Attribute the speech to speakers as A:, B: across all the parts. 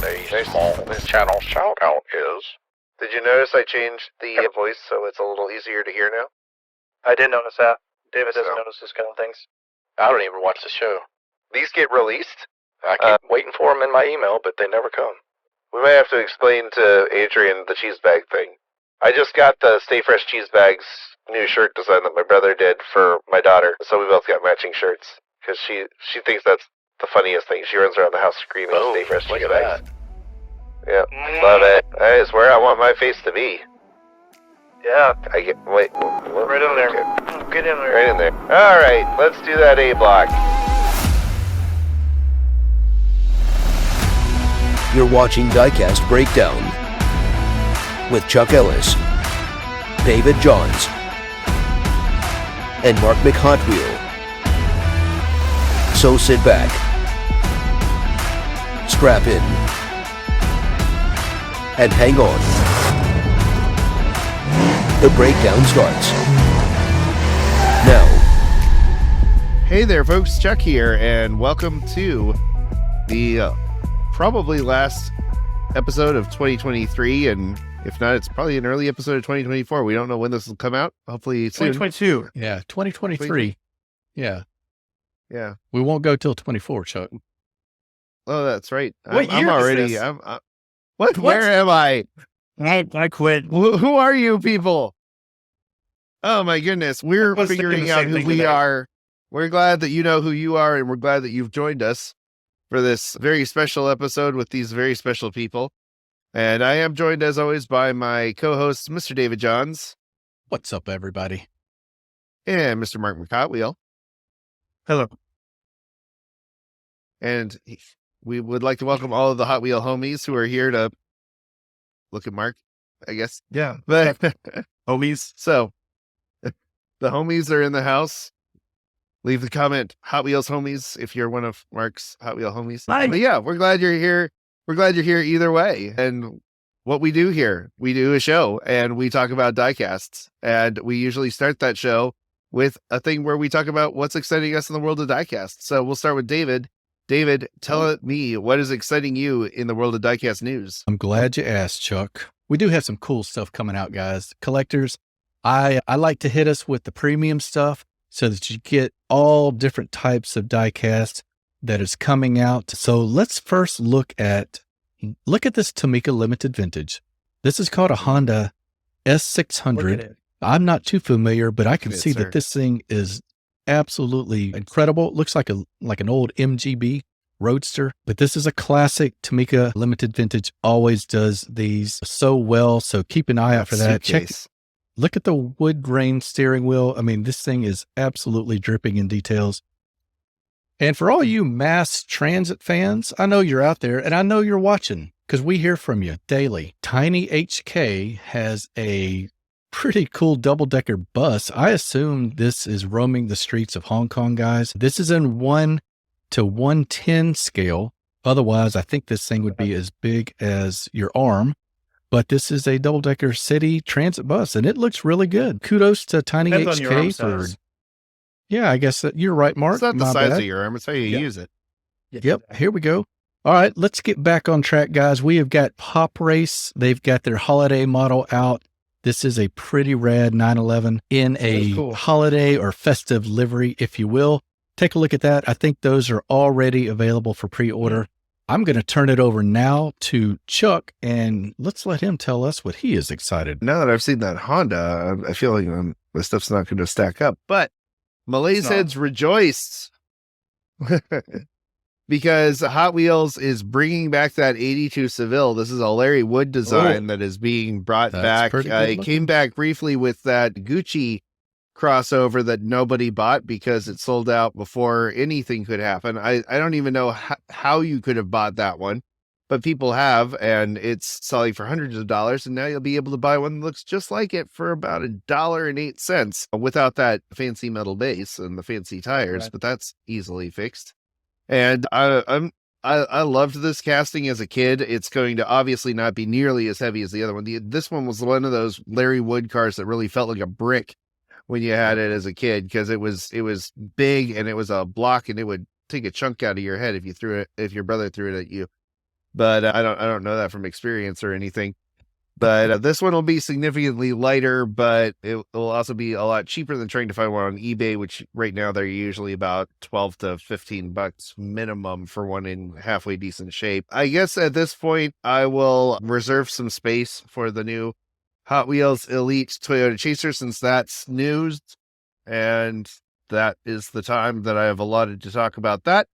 A: and a small channel shout-out is...
B: Did you notice I changed the voice so it's a little easier to hear now?
C: I did notice that. David doesn't notice this kind of things.
A: I don't even watch the show.
B: These get released?
A: I keep waiting for them in my email, but they never come.
B: We might have to explain to Adrian the cheese bag thing. I just got the Stay Fresh Cheese Bags new shirt design that my brother did for my daughter, so we both got matching shirts. Because she thinks that's the funniest thing. She runs around the house screaming Stay Fresh Cheese Bags.
A: That.
B: Yeah, love it. That is where I want my face to be.
C: Yeah.
B: Wait.
C: Right in there.
B: Okay.
C: Get in there.
B: Right in there. Alright, let's do that A block.
D: You're watching Diecast Breakdown with Chuck Ellis, David Johns, and Mark McHotwheel. So sit back, strap in, and hang on. The breakdown starts now.
B: Hey there, folks. Chuck here, and welcome to the probably last episode of 2023, and if not, it's probably an early episode of 2024. We don't know when this will come out. Hopefully soon.
E: 2022. Yeah, 2023. Yeah.
B: We
E: won't go till 24, Chuck.
B: Oh, that's right.
C: What year
B: I'm already.
C: is this?
B: What? Where am I?
E: I quit.
B: Who are you people? Oh my goodness, we're
C: was
B: figuring
C: thinking the
B: out
C: same
B: who
C: thing
B: we
C: today.
B: are. We're glad that you know who you are, and we're glad that you've joined us for this very special episode with these very special people. And I am joined, as always, by my co-host, Mr. David Johns.
E: What's up, everybody?
B: And Mr. Mark McHotwheel.
C: Hello.
B: And we would like to welcome all of the Hot Wheel homies who are here to look at Mark, I guess.
C: Yeah.
B: But
C: Homies.
B: so the homies are in the house. Leave the comment, Hot Wheels homies, if you're one of Mark's Hot Wheel homies.
C: Nice.
B: But yeah, we're glad you're here. We're glad you're here either way. And what we do here, we do a show and we talk about diecasts. And we usually start that show with a thing where we talk about what's exciting us in the world of diecast. So we'll start with David. David, tell me what is exciting you in the world of diecast news.
E: I'm glad you asked, Chuck. We do have some cool stuff coming out, guys. Collectors, I like to hit us with the premium stuff so that you get all different types of diecast that is coming out. So let's first look at this Tomica Limited Vintage. This is called a Honda S600. I'm not too familiar, but I can see that this thing is absolutely incredible. It looks like an old MGB Roadster, but this is a classic. Tomica Limited Vintage always does these so well, so keep an eye out for that. Look at the wood grain steering wheel. I mean, this thing is absolutely dripping in details. And for all you mass transit fans, I know you're out there and I know you're watching because we hear from you daily. Tiny HK has a pretty cool double-decker bus. I assume this is roaming the streets of Hong Kong, guys. This is in 1:110 scale. Otherwise, I think this thing would be as big as your arm. But this is a double-decker city transit bus, and it looks really good. Kudos to Tiny
C: Depends on your arm
E: HK for...
C: size.
E: Yeah, I guess that you're right, Mark.
B: It's not the
E: My
B: size
E: bad.
B: of your arm, it's how you use it.
E: Yep, here we go. All right, let's get back on track, guys. We have got Pop Race. They've got their holiday model out. This is a pretty rad 911 in a holiday or festive livery, if you will. Take a look at that. I think those are already available for pre-order. I'm going to turn it over now to Chuck, and let's let him tell us what he is excited.
B: Now that I've seen that Honda, I feel like the stuff's not going to stack up. But Malay's Heads rejoiced because Hot Wheels is bringing back that 82 Seville. This is a Larry Wood design that is being brought back. It came back briefly with that Gucci crossover that nobody bought because it sold out before anything could happen. I don't even know how you could have bought that one, but people have, and it's selling for hundreds of dollars. And now you'll be able to buy one that looks just like it for about $1.08 without that fancy metal base and the fancy tires,
C: Right.
B: But that's easily fixed. And I loved this casting as a kid. It's going to obviously not be nearly as heavy as the other one. This one was one of those Larry Wood cars that really felt like a brick when you had it as a kid, because it was big and it was a block and it would take a chunk out of your head if your brother threw it at you. but I don't know that from experience or anything. But this one will be significantly lighter, but it will also be a lot cheaper than trying to find one on eBay, which right now they're usually about $12 to $15 minimum for one in halfway decent shape. I guess at this point, I will reserve some space for the new Hot Wheels Elite Toyota Chaser, since that's news, and that is the time that I have allotted to talk about that.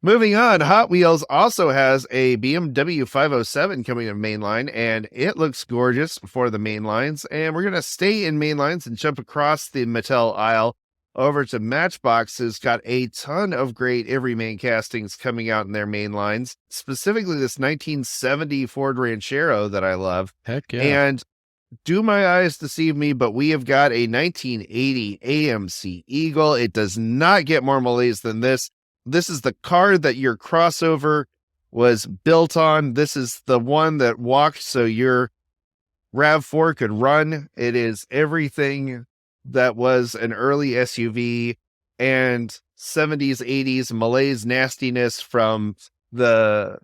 B: Moving on, Hot Wheels also has a BMW 507 coming to mainline, and it looks gorgeous for the mainlines. And we're going to stay in mainlines and jump across the Mattel aisle over to Matchbox, who's got a ton of great Everyman castings coming out in their mainlines, specifically this 1970 Ford Ranchero that I love.
E: Heck yeah.
B: And do my eyes deceive me, but we have got a 1980 AMC Eagle. It does not get more malaise than this. This is the car that your crossover was built on. This is the one that walked so your RAV4 could run. It is everything that was an early SUV and 70s, 80s malaise nastiness, from the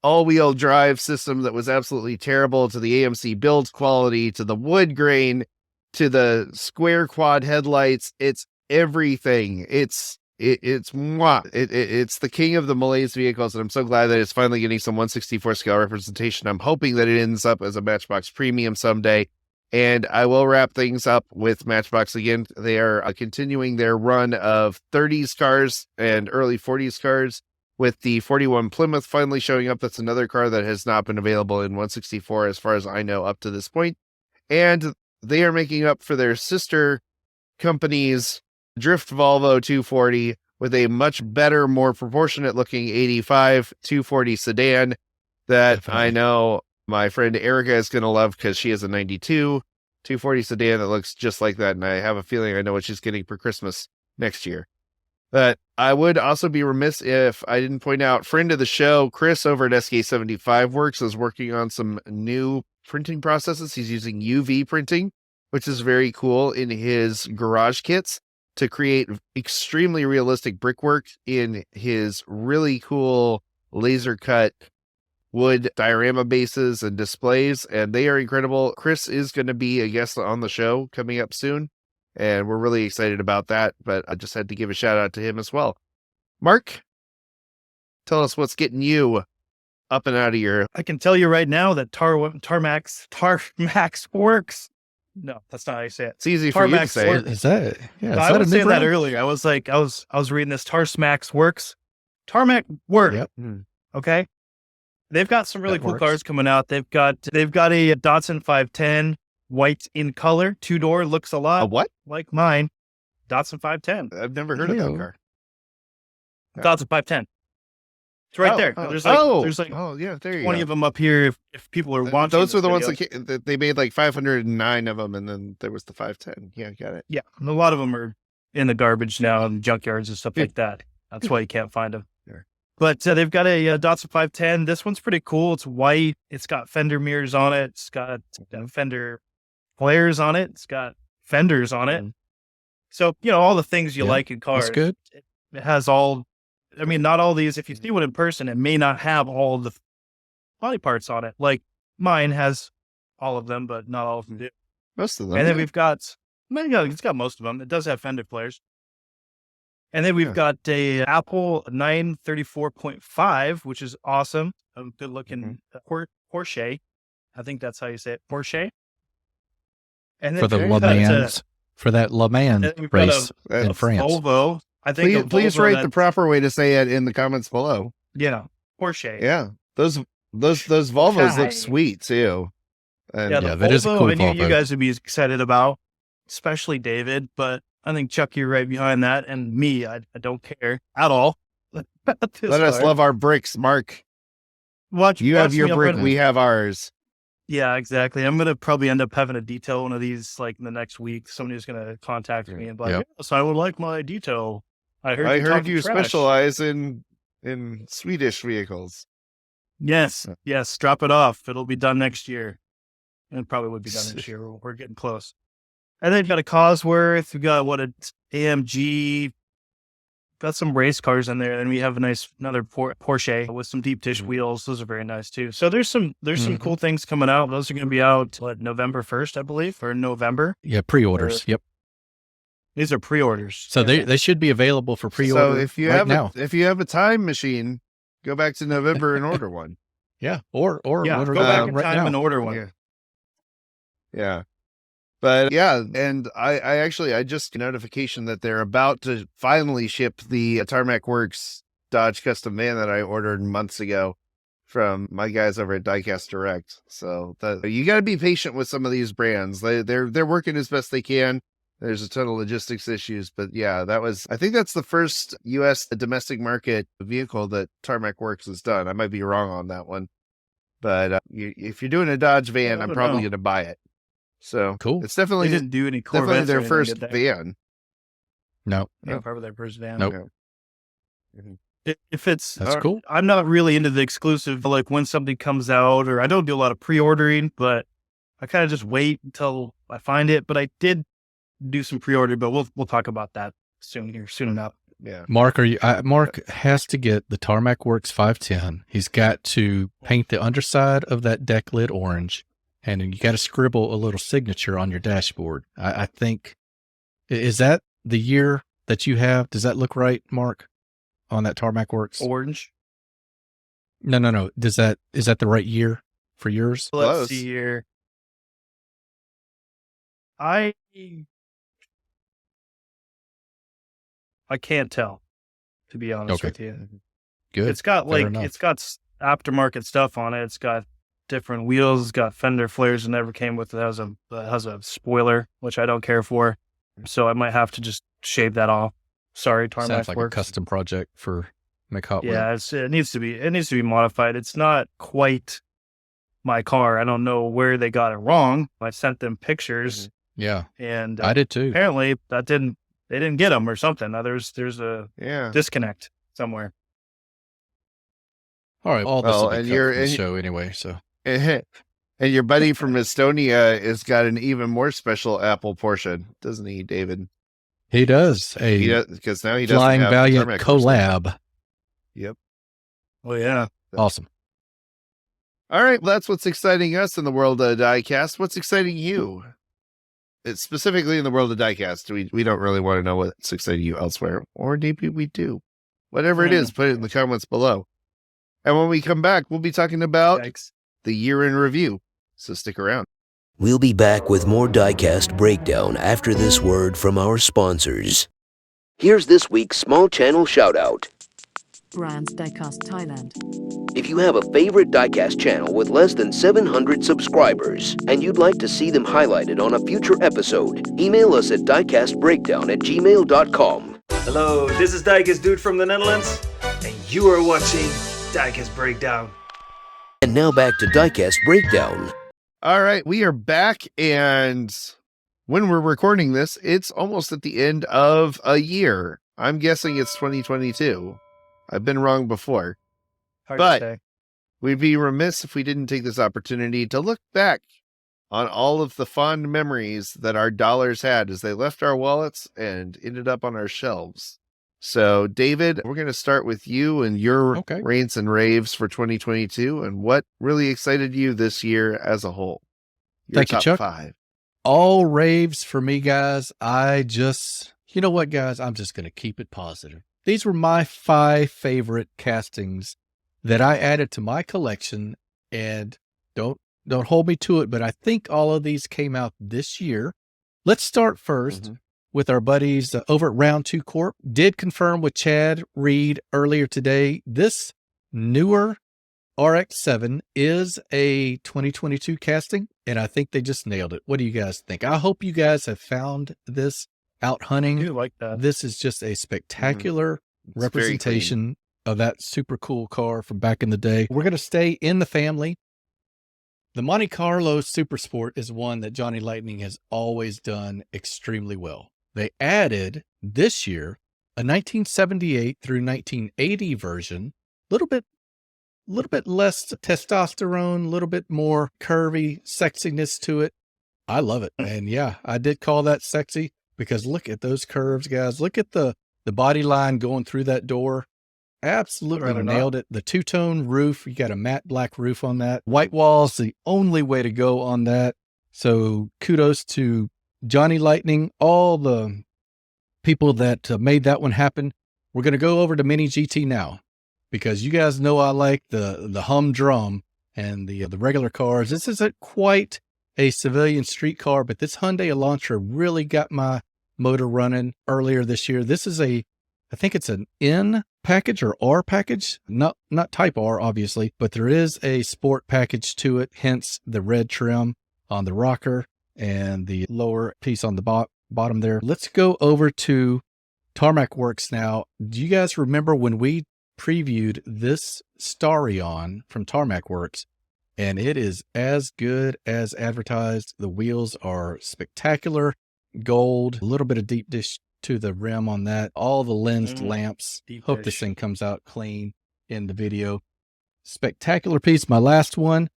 B: all-wheel drive system that was absolutely terrible, to the AMC build quality, to the wood grain, to the square quad headlights. It's everything. It's the king of the malaise vehicles, and I'm so glad that it's finally getting some 1/64 scale representation. I'm hoping that it ends up as a Matchbox Premium someday, and I will wrap things up with Matchbox again. They are continuing their run of 30s cars and early 40s cars, with the 41 Plymouth finally showing up. That's another car that has not been available in 1/64 as far as I know up to this point. And they are making up for their sister company's Drift Volvo 240 with a much better, more proportionate looking 85 240 sedan that
E: Definitely.
B: I know my friend Erica is going to love, because she has a 92 240 sedan that looks just like that. And I have a feeling I know what she's getting for Christmas next year. But I would also be remiss if I didn't point out, friend of the show, Chris over at SK75 Works, is working on some new printing processes. He's using UV printing, which is very cool, in his garage kits to create extremely realistic brickwork in his really cool laser cut wood diorama bases and displays, and they are incredible. Chris is going to be a guest on the show coming up soon, and we're really excited about that, but I just had to give a shout out to him as well. Mark, tell us what's getting you up and out of your...
C: I can tell you right now that Tarmax works. No, that's not how you say it.
B: It's easy for you to
C: Tarmax
B: say.
C: works.
E: Is that? Yeah,
C: I was saying that earlier. I was like, I was reading this. Tarmax works. Tarmac work.
E: Yep.
C: Okay. They've got some really
E: That
C: cool
E: works.
C: cars coming out. They've got a Datsun 510 white in color, 2-door, looks a lot
B: A what?
C: like mine. Datsun 510.
B: I've never heard of that car. Yeah.
C: Datsun 510. It's right there. There's like
B: yeah, there you
C: 20
B: go.
C: of them up here if people are watching.
B: Those were the ones
C: video.
B: that they made like 509 of them, and then there was the 510. Yeah, got it.
C: Yeah, and a lot of them are in the garbage now and junkyards and stuff like that. That's why you can't find them.
B: Sure.
C: But they've got a Datsun 510. This one's pretty cool. It's white. It's got fender mirrors on it. It's got fender flares on it. It's got fenders on it. So, all the things you like in cars.
E: That's good.
C: It has all, not all these. If you see one in person, it may not have all the body parts on it. Like mine has all of them, but not all of them do.
B: Most of them.
C: And then we've got, it's got most of them. It does have fender flares. And then we've got a Apple 934.5, which is awesome. A good looking Porsche. I think that's how you say it. Porsche. And then
E: For the Le Mans, for that Le Mans race in France.
C: Volvo. I think
B: please write the proper way to say it in the comments below.
C: Yeah. Porsche.
B: Yeah. Those Volvos look sweet too. And
C: The
E: that is a cool
C: Volvo, you
E: Volvo.
C: guys would be excited about, especially David, but I think Chuck, you're right behind that, and me, I don't care at all.
B: Let us love our bricks, Mark. You have your brick, we have ours.
C: Yeah, exactly. I'm gonna probably end up having a detail one of these like in the next week. Somebody's gonna contact me and be like, "Yes, I would like my detail. I heard
B: you
C: trash."
B: specialize in Swedish vehicles."
C: Yes, drop it off. It'll be done next year. It probably would be done this year. We're getting close. And then you've got a Cosworth. We've got an AMG got some race cars in there. And we have another Porsche with some deep dish wheels. Those are very nice too. So there's some cool things coming out. Those are going to be out November 1st, I believe, or November.
E: Yeah, pre-orders. Yep.
C: These are pre-orders.
E: So they should be available for pre-order.
B: So if you if you have a time machine, go back to November and order one.
E: Yeah, or
C: go back in time and order one.
B: Yeah. But yeah, and I just notification that they're about to finally ship the Tarmac Works Dodge custom van that I ordered months ago from my guys over at Diecast Direct. So you got to be patient with some of these brands. They're working as best they can. There's a ton of logistics issues, but yeah, I think that's the first U.S. domestic market vehicle that Tarmac Works has done. I might be wrong on that one, but if you're doing a Dodge van, I'm probably going to buy it. So
E: cool.
B: It's definitely
C: they didn't do any
B: definitely their first van.
E: No,
C: probably their first van.
E: Nope.
C: If it's
E: that's cool.
C: I'm not really into the exclusive, like when something comes out, or I don't do a lot of pre-ordering, but I kind of just wait until I find it. But I did do some pre-order, but we'll talk about that soon enough.
B: Yeah.
E: Mark, Mark has to get the Tarmac Works 510. He's got to paint the underside of that deck lid orange, and you got to scribble a little signature on your dashboard. I think, is that the year that you have? Does that look right, Mark, on that Tarmac Works?
C: Orange?
E: No. Is that the right year for yours?
C: Let's see here. I can't tell, to be honest with you.
E: Good.
C: It's got aftermarket stuff on it. It's got different wheels. It's got fender flares. It never came with it. Has a spoiler, which I don't care for. So I might have to just shave that off. Sorry, Tarmac
E: Sounds like
C: Works.
E: a custom project for McHot.
C: Yeah, it needs to be modified. It's not quite my car. I don't know where they got it wrong. I sent them pictures.
E: Yeah,
C: and
E: I did too.
C: Apparently, they didn't get them or something. There's a disconnect somewhere.
E: All right. All this will be cut from the show anyway. So,
B: and your buddy from Estonia has got an even more special Apple portion, doesn't he, David?
E: He does.
B: Because now he does
E: Flying Valiant collab.
B: Yep.
C: Oh yeah.
E: Awesome.
B: All right. Well, that's what's exciting us in the world of Diecast. What's exciting you? It's specifically in the world of Diecast. We don't really want to know what's exciting you elsewhere, or maybe we do. Whatever it is, put it in the comments below. And when we come back, we'll be talking about the year in review. So stick around.
D: We'll be back with more Diecast Breakdown after this word from our sponsors. Here's this week's small channel shout-out.
F: Brands Diecast Thailand.
D: If you have a favorite Diecast channel with less than 700 subscribers and you'd like to see them highlighted on a future episode, email us at diecastbreakdown@gmail.com.
G: Hello, this is Diecast Dude from the Netherlands, and you are watching Diecast Breakdown.
D: And now back to Diecast Breakdown.
B: All right, we are back, and when we're recording this, it's almost at the end of a year. I'm guessing it's 2022. I've been wrong before. But we'd be remiss if we didn't take this opportunity to look back on all of the fond memories that our dollars had as they left our wallets and ended up on our shelves. So, David, we're going to start with you and your rants and raves for 2022 and what really excited you this year as a whole.
E: Thank you, Chuck.
B: 5.
E: All raves for me, guys. You know what, guys? I'm just going to keep it positive. These were my 5 favorite castings that I added to my collection, and don't hold me to it, but I think all of these came out this year. Let's start first with our buddies over at Round 2 Corp. Did confirm with Chad Reed earlier today, this newer RX-7 is a 2022 casting, and I think they just nailed it. What do you guys think? I hope you guys have found this out hunting.
C: I do like that.
E: This is just a spectacular representation of that super cool car from back in the day. We're going to stay in the family. The Monte Carlo Super Sport is one that Johnny Lightning has always done extremely well. They added this year a 1978 through 1980 version, a little bit less testosterone, a little bit more curvy sexiness to it. I love it. And yeah, I did call that sexy because look at those curves, guys. Look at the The body line going through that door, absolutely nailed it. The two-tone roof, you got a matte black roof on that. White walls, the only way to go on that. So kudos to Johnny Lightning, all the people that made that one happen. We're going to go over to Mini GT now, because you guys know I like the humdrum and the regular cars. This isn't quite a civilian street car, but this Hyundai Elantra really got my motor running earlier this year. This is I think it's an N package or R package, not type R, obviously, but there is a sport package to it, hence the red trim on the rocker and the lower piece on the bottom there. Let's go over to Tarmac Works now. Do you guys remember when we previewed this Starion from Tarmac Works? And it is as good as advertised. The wheels are spectacular, gold, a little bit of deep dish to the rim on that. All the lensed lamps. Hope this thing comes out clean in the video. Spectacular piece. My last one.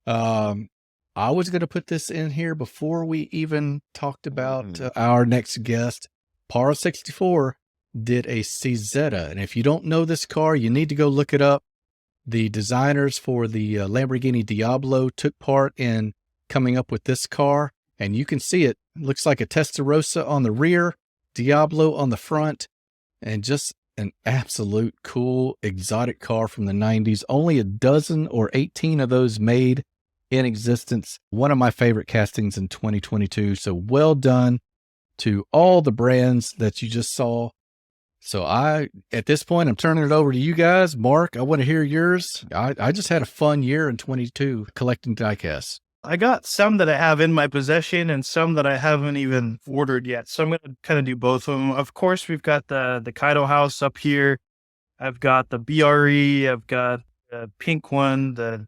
E: I was going to put this in here before we even talked about our next guest. Para 64 did a CZ, and if you don't know this car, you need to go look it up. The designers for the Lamborghini Diablo took part in coming up with this car, and you can see it. Looks like a Testarossa on the rear, Diablo on the front, and just an absolute cool exotic car from the 90s. Only a dozen or 18 of those made in existence. One of my favorite castings in 2022. So well done to all the brands that you just saw. So at this point, I'm turning it over to you guys. Mark, I want to hear yours. I just had a fun year in 22 collecting diecasts.
C: I got some that I have in my possession and some that I haven't even ordered yet. So I'm going to kind of do both of them. Of course, we've got the Kaido house up here. I've got the BRE. I've got the pink one, the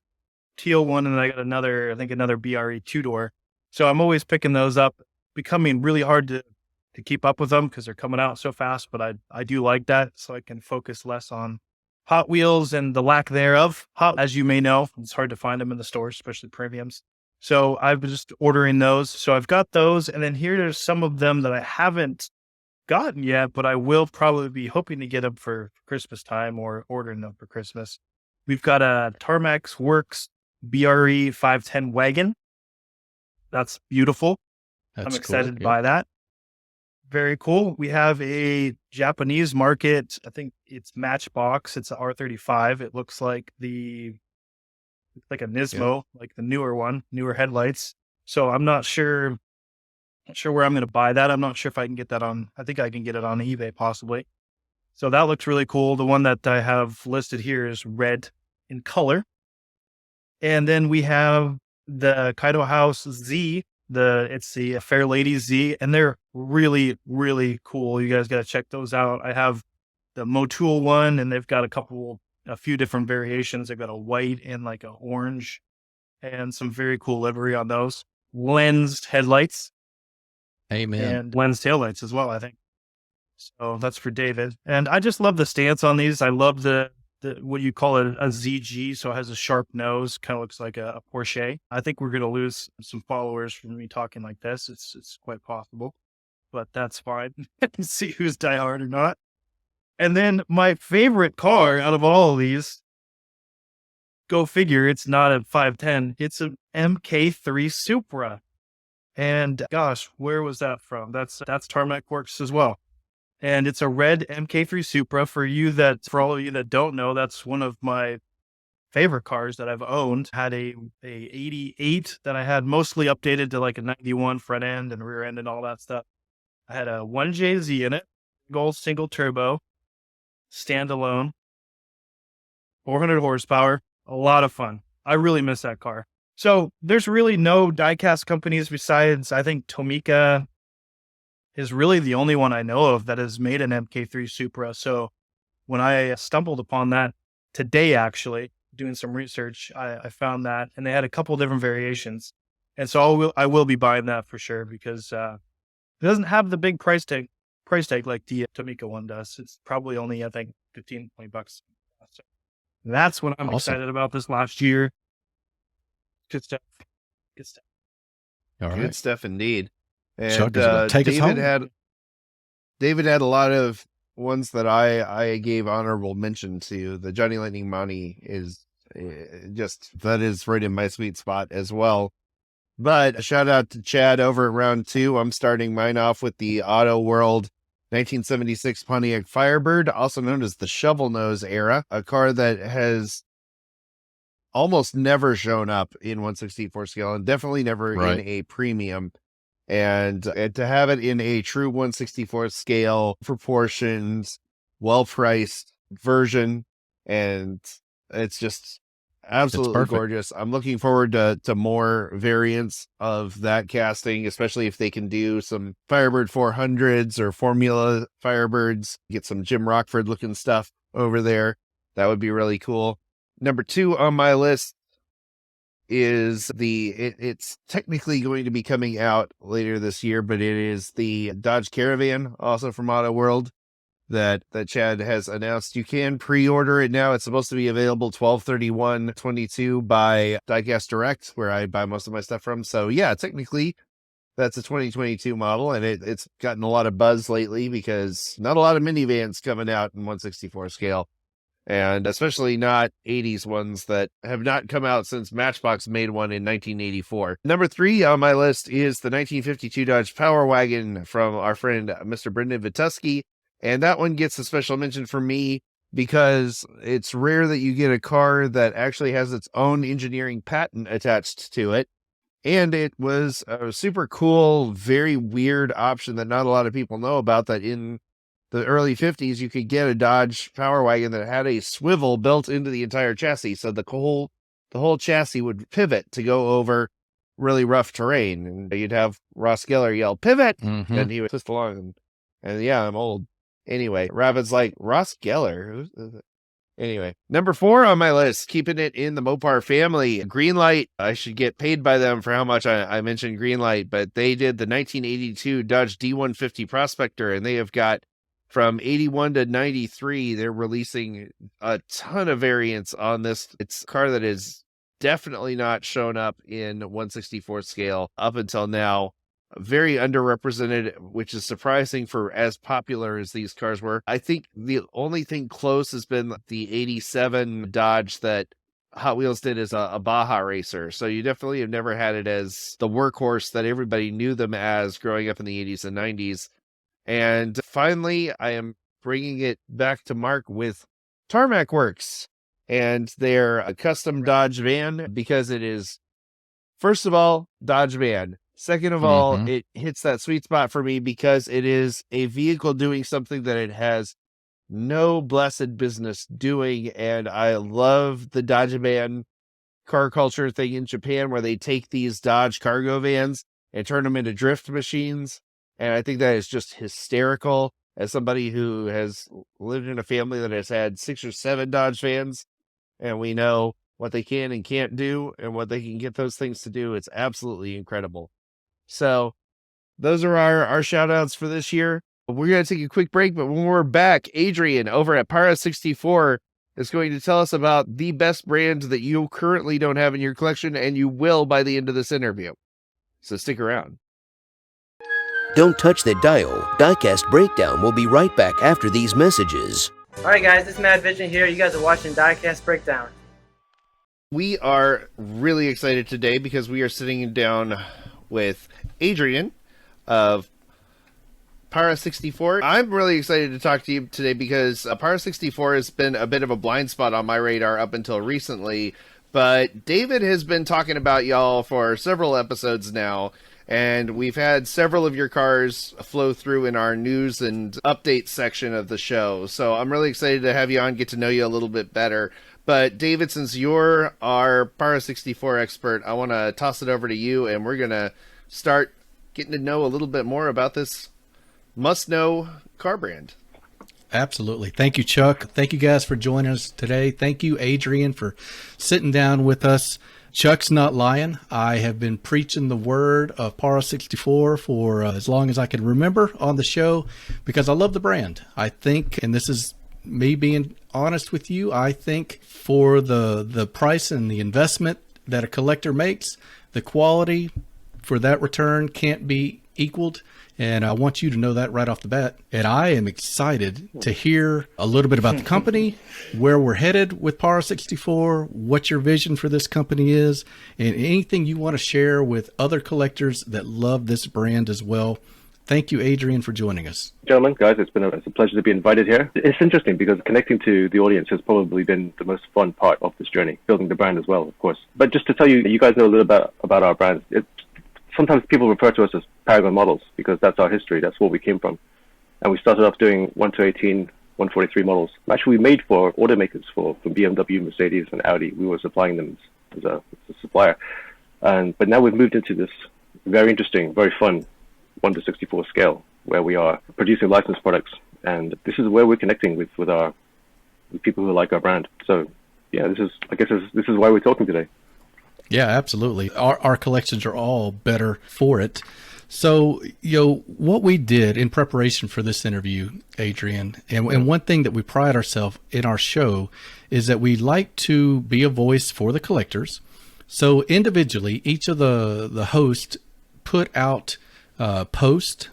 C: teal one, and I got another BRE two-door. So I'm always picking those up. Becoming really hard to keep up with them because they're coming out so fast, but I do like that, so I can focus less on Hot Wheels and the lack thereof. As you may know, it's hard to find them in the stores, especially premiums. So I've been just ordering those. So I've got those, and then there's some of them that I haven't gotten yet, but I will probably be hoping to get them for Christmas time or ordering them for Christmas. We've got a Tarmac Works BRE 510 wagon. That's beautiful. I'm excited by that. Very cool. We have a Japanese market. I think it's Matchbox. It's an R35. It looks like a Nismo, like the newer headlights. So I'm not sure where I'm going to buy that. I'm not sure if I can get that I think I can get it on eBay possibly. So that looks really cool. The one that I have listed here is red in color. And then we have the Kaido House Z. It's the Fair Lady Z, and they're really, really cool. You guys got to check those out. I have the Motul one, and they've got a few different variations. They've got a white and like an orange, and some very cool livery on those. Lensed headlights.
E: Amen.
C: And lens taillights as well, I think. So that's for David. And I just love the stance on these. I love the what do you call it, a ZG, so it has a sharp nose, kind of looks like a Porsche. I think we're going to lose some followers from me talking like this. It's quite possible, but that's fine. See who's diehard or not. And then my favorite car out of all of these, go figure, it's not a 510, it's an MK3 Supra. And gosh, where was that from? That's Tarmac Works as well. And it's a red MK3 Supra. For all of you that don't know, that's one of my favorite cars that I've owned. Had a 88 that I had mostly updated to like a 91 front end and rear end and all that stuff. I had a 1JZ in it, gold single turbo, standalone, 400 horsepower, a lot of fun. I really miss that car. So there's really no diecast companies besides, I think Tomica is really the only one I know of that has made an MK3 Supra. So when I stumbled upon that today, actually, doing some research, I found that, and they had a couple different variations. And so I will be buying that for sure, because it doesn't have the big price tag like the Tomica one does. It's probably only, I think, $15-20. So that's what I'm excited about this last year. Good stuff.
B: All right. Good stuff indeed. And
E: take us home.
B: David had a lot of ones that I gave honorable mention to. The Johnny Lightning Money is that is right in my sweet spot as well. But a shout out to Chad over at round 2. I'm starting mine off with the Auto World 1976 Pontiac Firebird, also known as the Shovel Nose era, a car that has almost never shown up in 1/64 scale and definitely never in a premium. And to have it in a true 1/64 scale, proportions, well-priced version, and it's just absolutely gorgeous. I'm looking forward to more variants of that casting, especially if they can do some Firebird 400s or Formula Firebirds, get some Jim Rockford looking stuff over there. That would be really cool. Number 2 on my list is it's technically going to be coming out later this year, but it is the Dodge Caravan, also from Auto World, that Chad has announced. You can pre-order it now. It's supposed to be available 12/31/22 by Diecast Direct, where I buy most of my stuff from. So yeah, technically that's a 2022 model, and it's gotten a lot of buzz lately because not a lot of minivans coming out in 1/64 scale. And especially not 80s ones that have not come out since Matchbox made one in 1984. Number 3 on my list is the 1952 Dodge Power Wagon from our friend Mr. Brendan Vituski. And that one gets a special mention for me because it's rare that you get a car that actually has its own engineering patent attached to it. And it was a super cool, very weird option that not a lot of people know about, that in the early 50s, you could get a Dodge Power Wagon that had a swivel built into the entire chassis. So the whole chassis would pivot to go over really rough terrain. And you'd have Ross Geller yell, "Pivot!" And he would twist along. And yeah, I'm old. Anyway, Rabbit's like, Ross Geller? Anyway, number 4 on my list, keeping it in the Mopar family, Greenlight. I should get paid by them for how much I mentioned Greenlight, but they did the 1982 Dodge D150 Prospector, and they have got from 81 to 93, they're releasing a ton of variants on this. It's a car that is definitely not shown up in 1/64 scale up until now. Very underrepresented, which is surprising for as popular as these cars were. I think the only thing close has been the 87 Dodge that Hot Wheels did as a Baja racer. So you definitely have never had it as the workhorse that everybody knew them as growing up in the 80s and 90s. And finally, I am bringing it back to Mark with Tarmac Works and their custom Dodge van, because it is, first of all, Dodge van. Second of all, it hits that sweet spot for me because it is a vehicle doing something that it has no blessed business doing. And I love the Dodge van car culture thing in Japan, where they take these Dodge cargo vans and turn them into drift machines. And I think that is just hysterical. As somebody who has lived in a family that has had 6 or 7 Dodge vans, and we know what they can and can't do and what they can get those things to do, it's absolutely incredible. So those are our shout outs for this year. We're going to take a quick break, but when we're back, Adrian over at Para 64 is going to tell us about the best brand that you currently don't have in your collection, and you will by the end of this interview. So stick around.
D: Don't touch that dial. Diecast Breakdown will be right back after these messages.
H: Alright guys, this is Mad Vision here. You guys are watching Diecast Breakdown.
B: We are really excited today because we are sitting down with Adrian of Para 64. I'm really excited to talk to you today because Para 64 has been a bit of a blind spot on my radar up until recently, but David has been talking about y'all for several episodes now. And we've had several of your cars flow through in our news and update section of the show. So I'm really excited to have you on, get to know you a little bit better. But David, since you're our Para 64 expert, I want to toss it over to you, and we're going to start getting to know a little bit more about this must-know car brand.
E: Absolutely. Thank you, Chuck. Thank you guys for joining us today. Thank you, Adrian, for sitting down with us. Chuck's not lying. I have been preaching the word of Para 64 for as long as I can remember on the show because I love the brand. I think, and this is me being honest with you, I think for the price and the investment that a collector makes, the quality for that return can't be equaled. And I want you to know that right off the bat. And I am excited to hear a little bit about the company, where we're headed with Power 64, what your vision for this company is, and anything you want to share with other collectors that love this brand as well. Thank you, Adrian, for joining us.
I: Gentlemen, guys, it's a pleasure to be invited here. It's interesting because connecting to the audience has probably been the most fun part of this journey, building the brand as well, of course. But just to tell you, you guys know a little bit about our brand. Sometimes people refer to us as Paragon models because that's our history. That's where we came from. And we started off doing 1 to 18, 143 models. Actually, we made for automakers for BMW, Mercedes, and Audi. We were supplying them as a supplier. But now we've moved into this very interesting, very fun 1 to 64 scale where we are producing licensed products. And this is where we're connecting with people who like our brand. So, yeah, this is why we're talking today.
E: Yeah, absolutely. Our collections are all better for it. So, what we did in preparation for this interview, Adrian, and one thing that we pride ourselves in our show is that we like to be a voice for the collectors. So individually, each of the hosts put out posts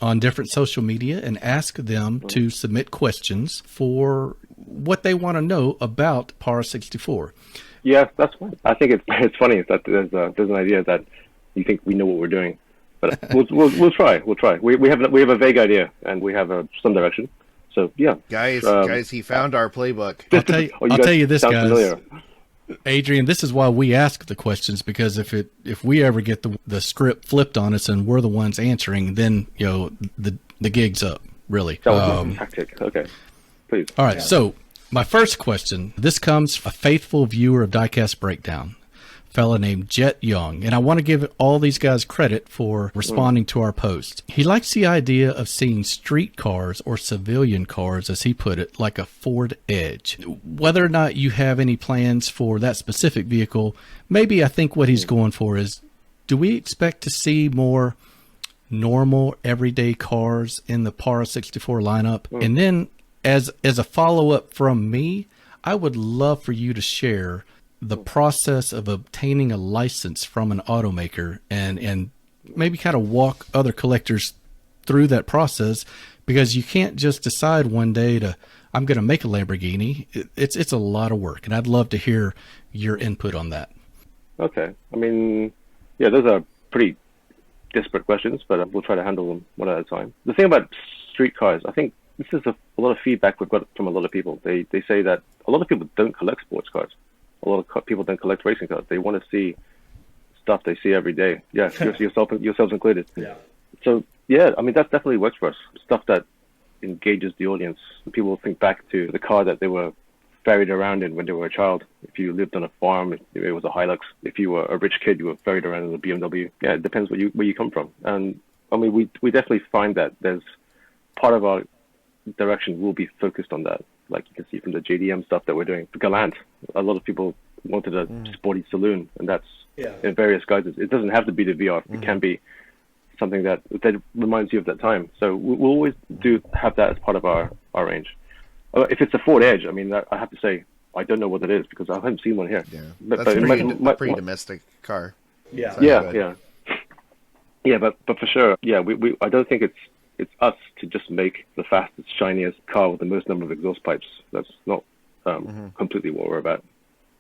E: on different social media and ask them to submit questions for what they want to know about Power 64.
I: Yeah, that's fine. I think it's funny that there's an idea that you think we know what we're doing, but we'll try. We'll try. We have a vague idea and we have some direction. So yeah,
B: guys, he found our playbook.
E: I'll tell you this, guys.
I: Familiar.
E: Adrian, this is why we ask the questions, because if we ever get the script flipped on us and we're the ones answering, then the gig's up. Really.
I: That was a tactic. Okay, please.
E: All right. So my first question, this comes from a faithful viewer of Diecast Breakdown, a fella named Jet Young, and I want to give all these guys credit for responding to our post. He likes the idea of seeing street cars or civilian cars, as he put it, like a Ford Edge. Whether or not you have any plans for that specific vehicle, maybe I think what he's going for is, do we expect to see more normal everyday cars in the Power 64 lineup? And then as a follow-up from me, I would love for you to share the process of obtaining a license from an automaker and maybe kind of walk other collectors through that process, because you can't just decide one day I'm going to make a Lamborghini. It's a lot of work, and I'd love to hear your input on that.
I: Okay. I mean, yeah, those are pretty disparate questions, but we'll try to handle them one at a time. The thing about street cars, I think this is a lot of feedback we've got from a lot of people. They say that a lot of people don't collect sports cars. A lot of people don't collect racing cars. They want to see stuff they see every day. Yeah, yourselves included.
G: Yeah.
I: So, yeah, I mean, that definitely works for us. Stuff that engages the audience. People think back to the car that they were ferried around in when they were a child. If you lived on a farm, it was a Hilux. If you were a rich kid, you were ferried around in a BMW. Yeah, it depends where you come from. And, I mean, we definitely find that there's part of our direction will be focused on that. Like you can see from the JDM stuff that we're doing. Galant, a lot of people wanted a sporty saloon, and that's in various guises. It doesn't have to be the VR. It can be something that reminds you of that time. So we'll always have that as part of our range. If it's a Ford Edge, I mean, I have to say, I don't know what it is because I haven't seen one here.
B: Yeah, that's a pretty domestic car.
I: Yeah, but for sure, I don't think it's us to just make the fastest, shiniest car with the most number of exhaust pipes. That's not completely what we're about.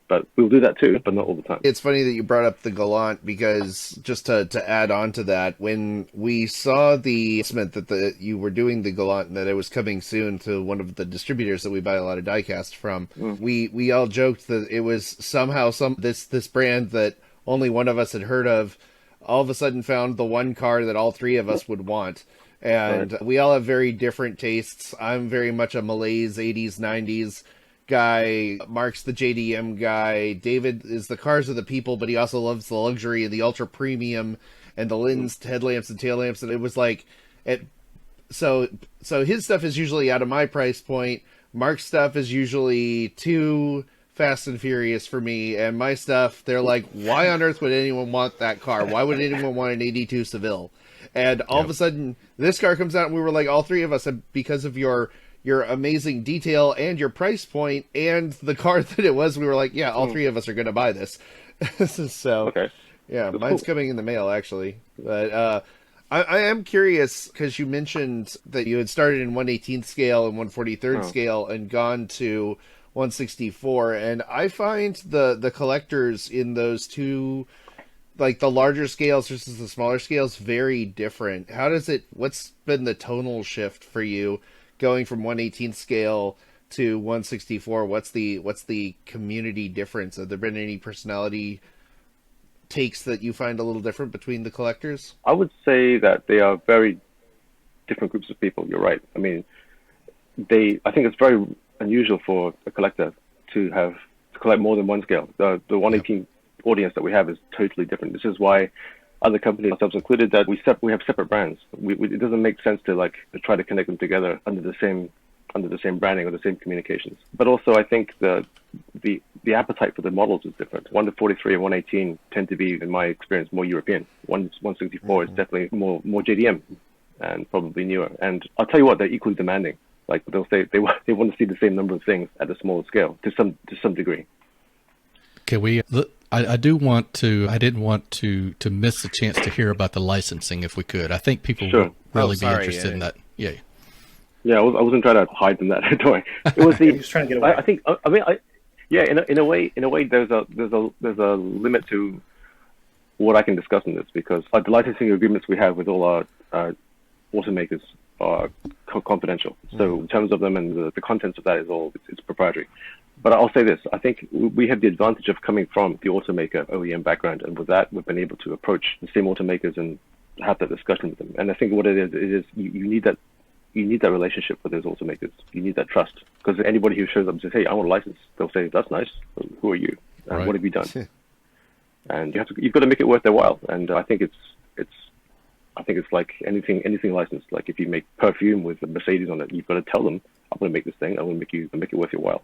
I: But we'll do that too, but not all the time.
B: It's funny that you brought up the Galant, because just to add on to that, when we saw the announcement that you were doing the Galant and that it was coming soon to one of the distributors that we buy a lot of diecast from, we all joked that it was somehow this brand that only one of us had heard of all of a sudden found the one car that all three of us would want. And we all have very different tastes. I'm very much a malaise 80s, 90s guy. Mark's the JDM guy. David is the cars of the people, but he also loves the luxury and the ultra premium and the lens headlamps and tail lamps. And it was like, so his stuff is usually out of my price point. Mark's stuff is usually too Fast and Furious for me, and my stuff, they're like, why on earth would anyone want that car? Why would anyone want an 82 Seville? And all of a sudden, this car comes out, and we were like, all three of us, because of your amazing detail and your price point and the car that it was, we were like, yeah, all three of us are going to buy this. So, yeah, mine's coming in the mail, actually. But I am curious because you mentioned that you had started in 1/18th scale and 1/43rd scale and gone to 1/64, and I find the collectors in those two, like the larger scales versus the smaller scales, very different. What's been the tonal shift for you going from 1/18th scale to 1/64? What's the community difference? Have there been any personality takes that you find a little different between the collectors?
I: I would say that they are very different groups of people. You're right. I mean, I think it's very unusual for a collector to collect more than one scale. The 1/18 audience that we have is totally different. This is why other companies, ourselves included, that we have separate brands. It doesn't make sense to try to connect them together under the same branding or the same communications. But also, I think the appetite for the models is different. 1/43 and 1/18 tend to be, in my experience, more European. 1/64 is definitely more JDM and probably newer. And I'll tell you what, they're equally demanding. Like they'll say they want to see the same number of things at a smaller scale to some degree.
E: Can we? I didn't want to miss the chance to hear about the licensing if we could. I think people would really be interested in that. Yeah.
I: Yeah, I wasn't trying to hide from that. Don't worry. It was
H: He was trying to get away.
I: I think. I mean, in a way, there's a limit to what I can discuss in this, because the licensing agreements we have with all our automakers are confidential. So in terms of them and the contents of that it's proprietary. But I'll say this: I think we have the advantage of coming from the automaker OEM background, and with that, we've been able to approach the same automakers and have that discussion with them. And I think what it is you need that. You need that relationship with those automakers. You need that trust, because anybody who shows up and says, "Hey, I want a license," they'll say, "That's nice. Who are you? And what have you done?" And you've got to make it worth their while. And I think it's like anything licensed. Like if you make perfume with a Mercedes on it, you've got to tell them, "I'm going to make this thing. I'm going to make it worth your while."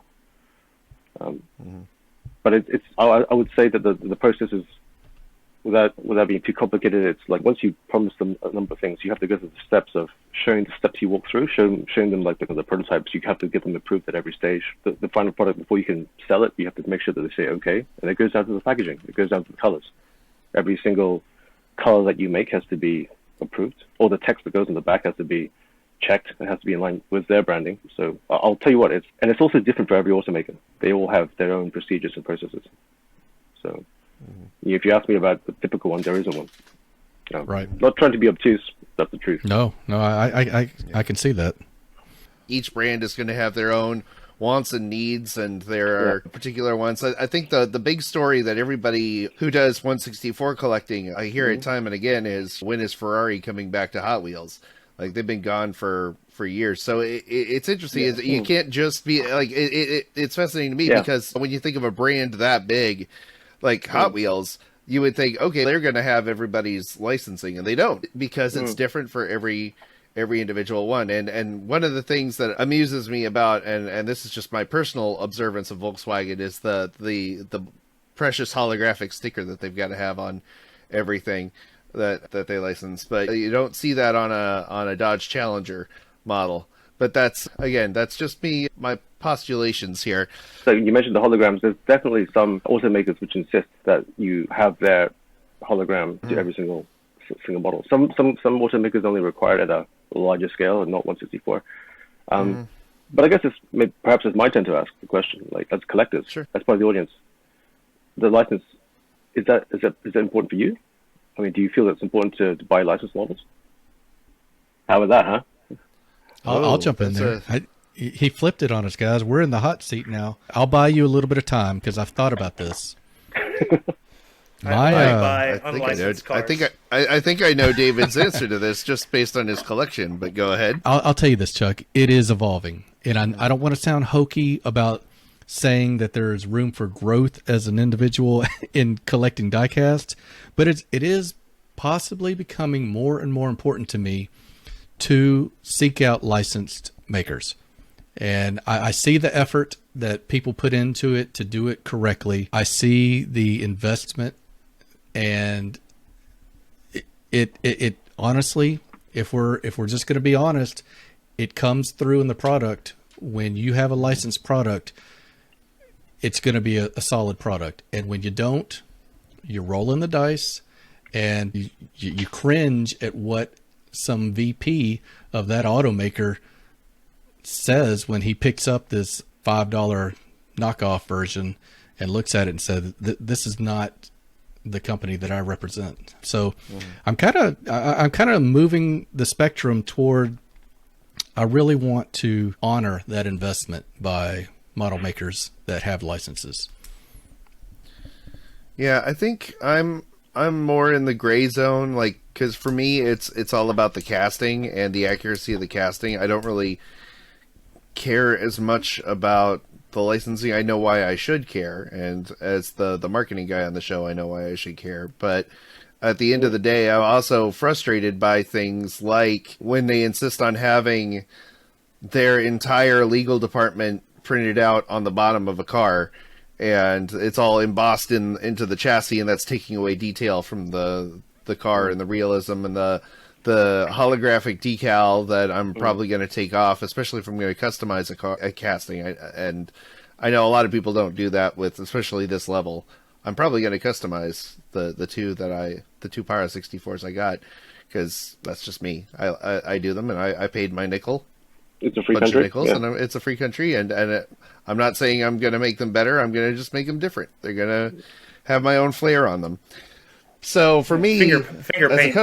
I: But I would say that the process is, without being too complicated, it's like once you promise them a number of things, you have to go through the steps of showing the steps you walk through, showing them like the prototypes. You have to get them approved at every stage. The final product, before you can sell it, you have to make sure that they say okay, and it goes down to the packaging. It goes down to the colors. Every single color that you make has to be approved. All the text that goes in the back has to be checked. It has to be in line with their branding. So I'll tell you what, it's also different for every automaker. They all have their own procedures and processes. So if you ask me about the typical one, there isn't one.
E: Right.
I: Not trying to be obtuse. That's the truth.
E: No, I can see that.
B: Each brand is going to have their own wants and needs, and there are particular ones. I think the big story that everybody who does 1/64 collecting, I hear it time and again, is when is Ferrari coming back to Hot Wheels? Like they've been gone for years. So it's interesting. You can't just be like it's fascinating to me because when you think of a brand that big, like Hot Wheels, you would think, okay, they're going to have everybody's licensing, and they don't, because it's different for every individual one. And one of the things that amuses me about, and this is just my personal observance of Volkswagen, is the precious holographic sticker that they've got to have on everything that they license. But you don't see that on a Dodge Challenger model. But that's just my postulations here.
I: So you mentioned the holograms. There's definitely some automakers which insist that you have their hologram to every single model. Some automakers only require it at a larger scale and not 1/64. But I guess perhaps it's my turn to ask the question. Like as collectors, as part of the audience, the license is that important for you? I mean, do you feel it's important to buy licensed models? How about that, huh?
E: I'll jump in there. He flipped it on us, guys. We're in the hot seat now. I'll buy you a little bit of time because I've thought about this.
B: I think I know David's answer to this just based on his collection. But go ahead.
E: I'll tell you this, Chuck. It is evolving, and I don't want to sound hokey about saying that there's room for growth as an individual in collecting diecast, but it is possibly becoming more and more important to me to seek out licensed makers. And I see the effort that people put into it to do it correctly. I see the investment, and it honestly, if we're just going to be honest, it comes through in the product. When you have a licensed product, it's going to be a solid product. And when you don't, you're rolling the dice, And you cringe at what some VP of that automaker says when he picks up this $5 knockoff version and looks at it and says, this is not the company that I represent. So I'm kind of moving the spectrum toward, I really want to honor that investment by model makers that have licenses.
B: Yeah, I think I'm more in the gray zone, like, because for me it's all about the casting and the accuracy of the casting. I don't really care as much about the licensing. I know why I should care, and as the marketing guy on the show, I know why I should care. But at the end of the day, I'm also frustrated by things like when they insist on having their entire legal department printed out on the bottom of a car, and it's all embossed into the chassis, and that's taking away detail from the car and the realism and the holographic decal that I'm probably going to take off, especially if I'm going to customize a casting. And I know a lot of people don't do that with, especially this level. I'm probably going to customize the two Pyro 64s I got, because that's just me. I do them, and I paid my nickel.
I: It's a free country.
B: Nickels, yeah. And it's a free country, and I'm not saying I'm going to make them better. I'm going to just make them different. They're going to have my own flair on them. So for me,
H: finger paint.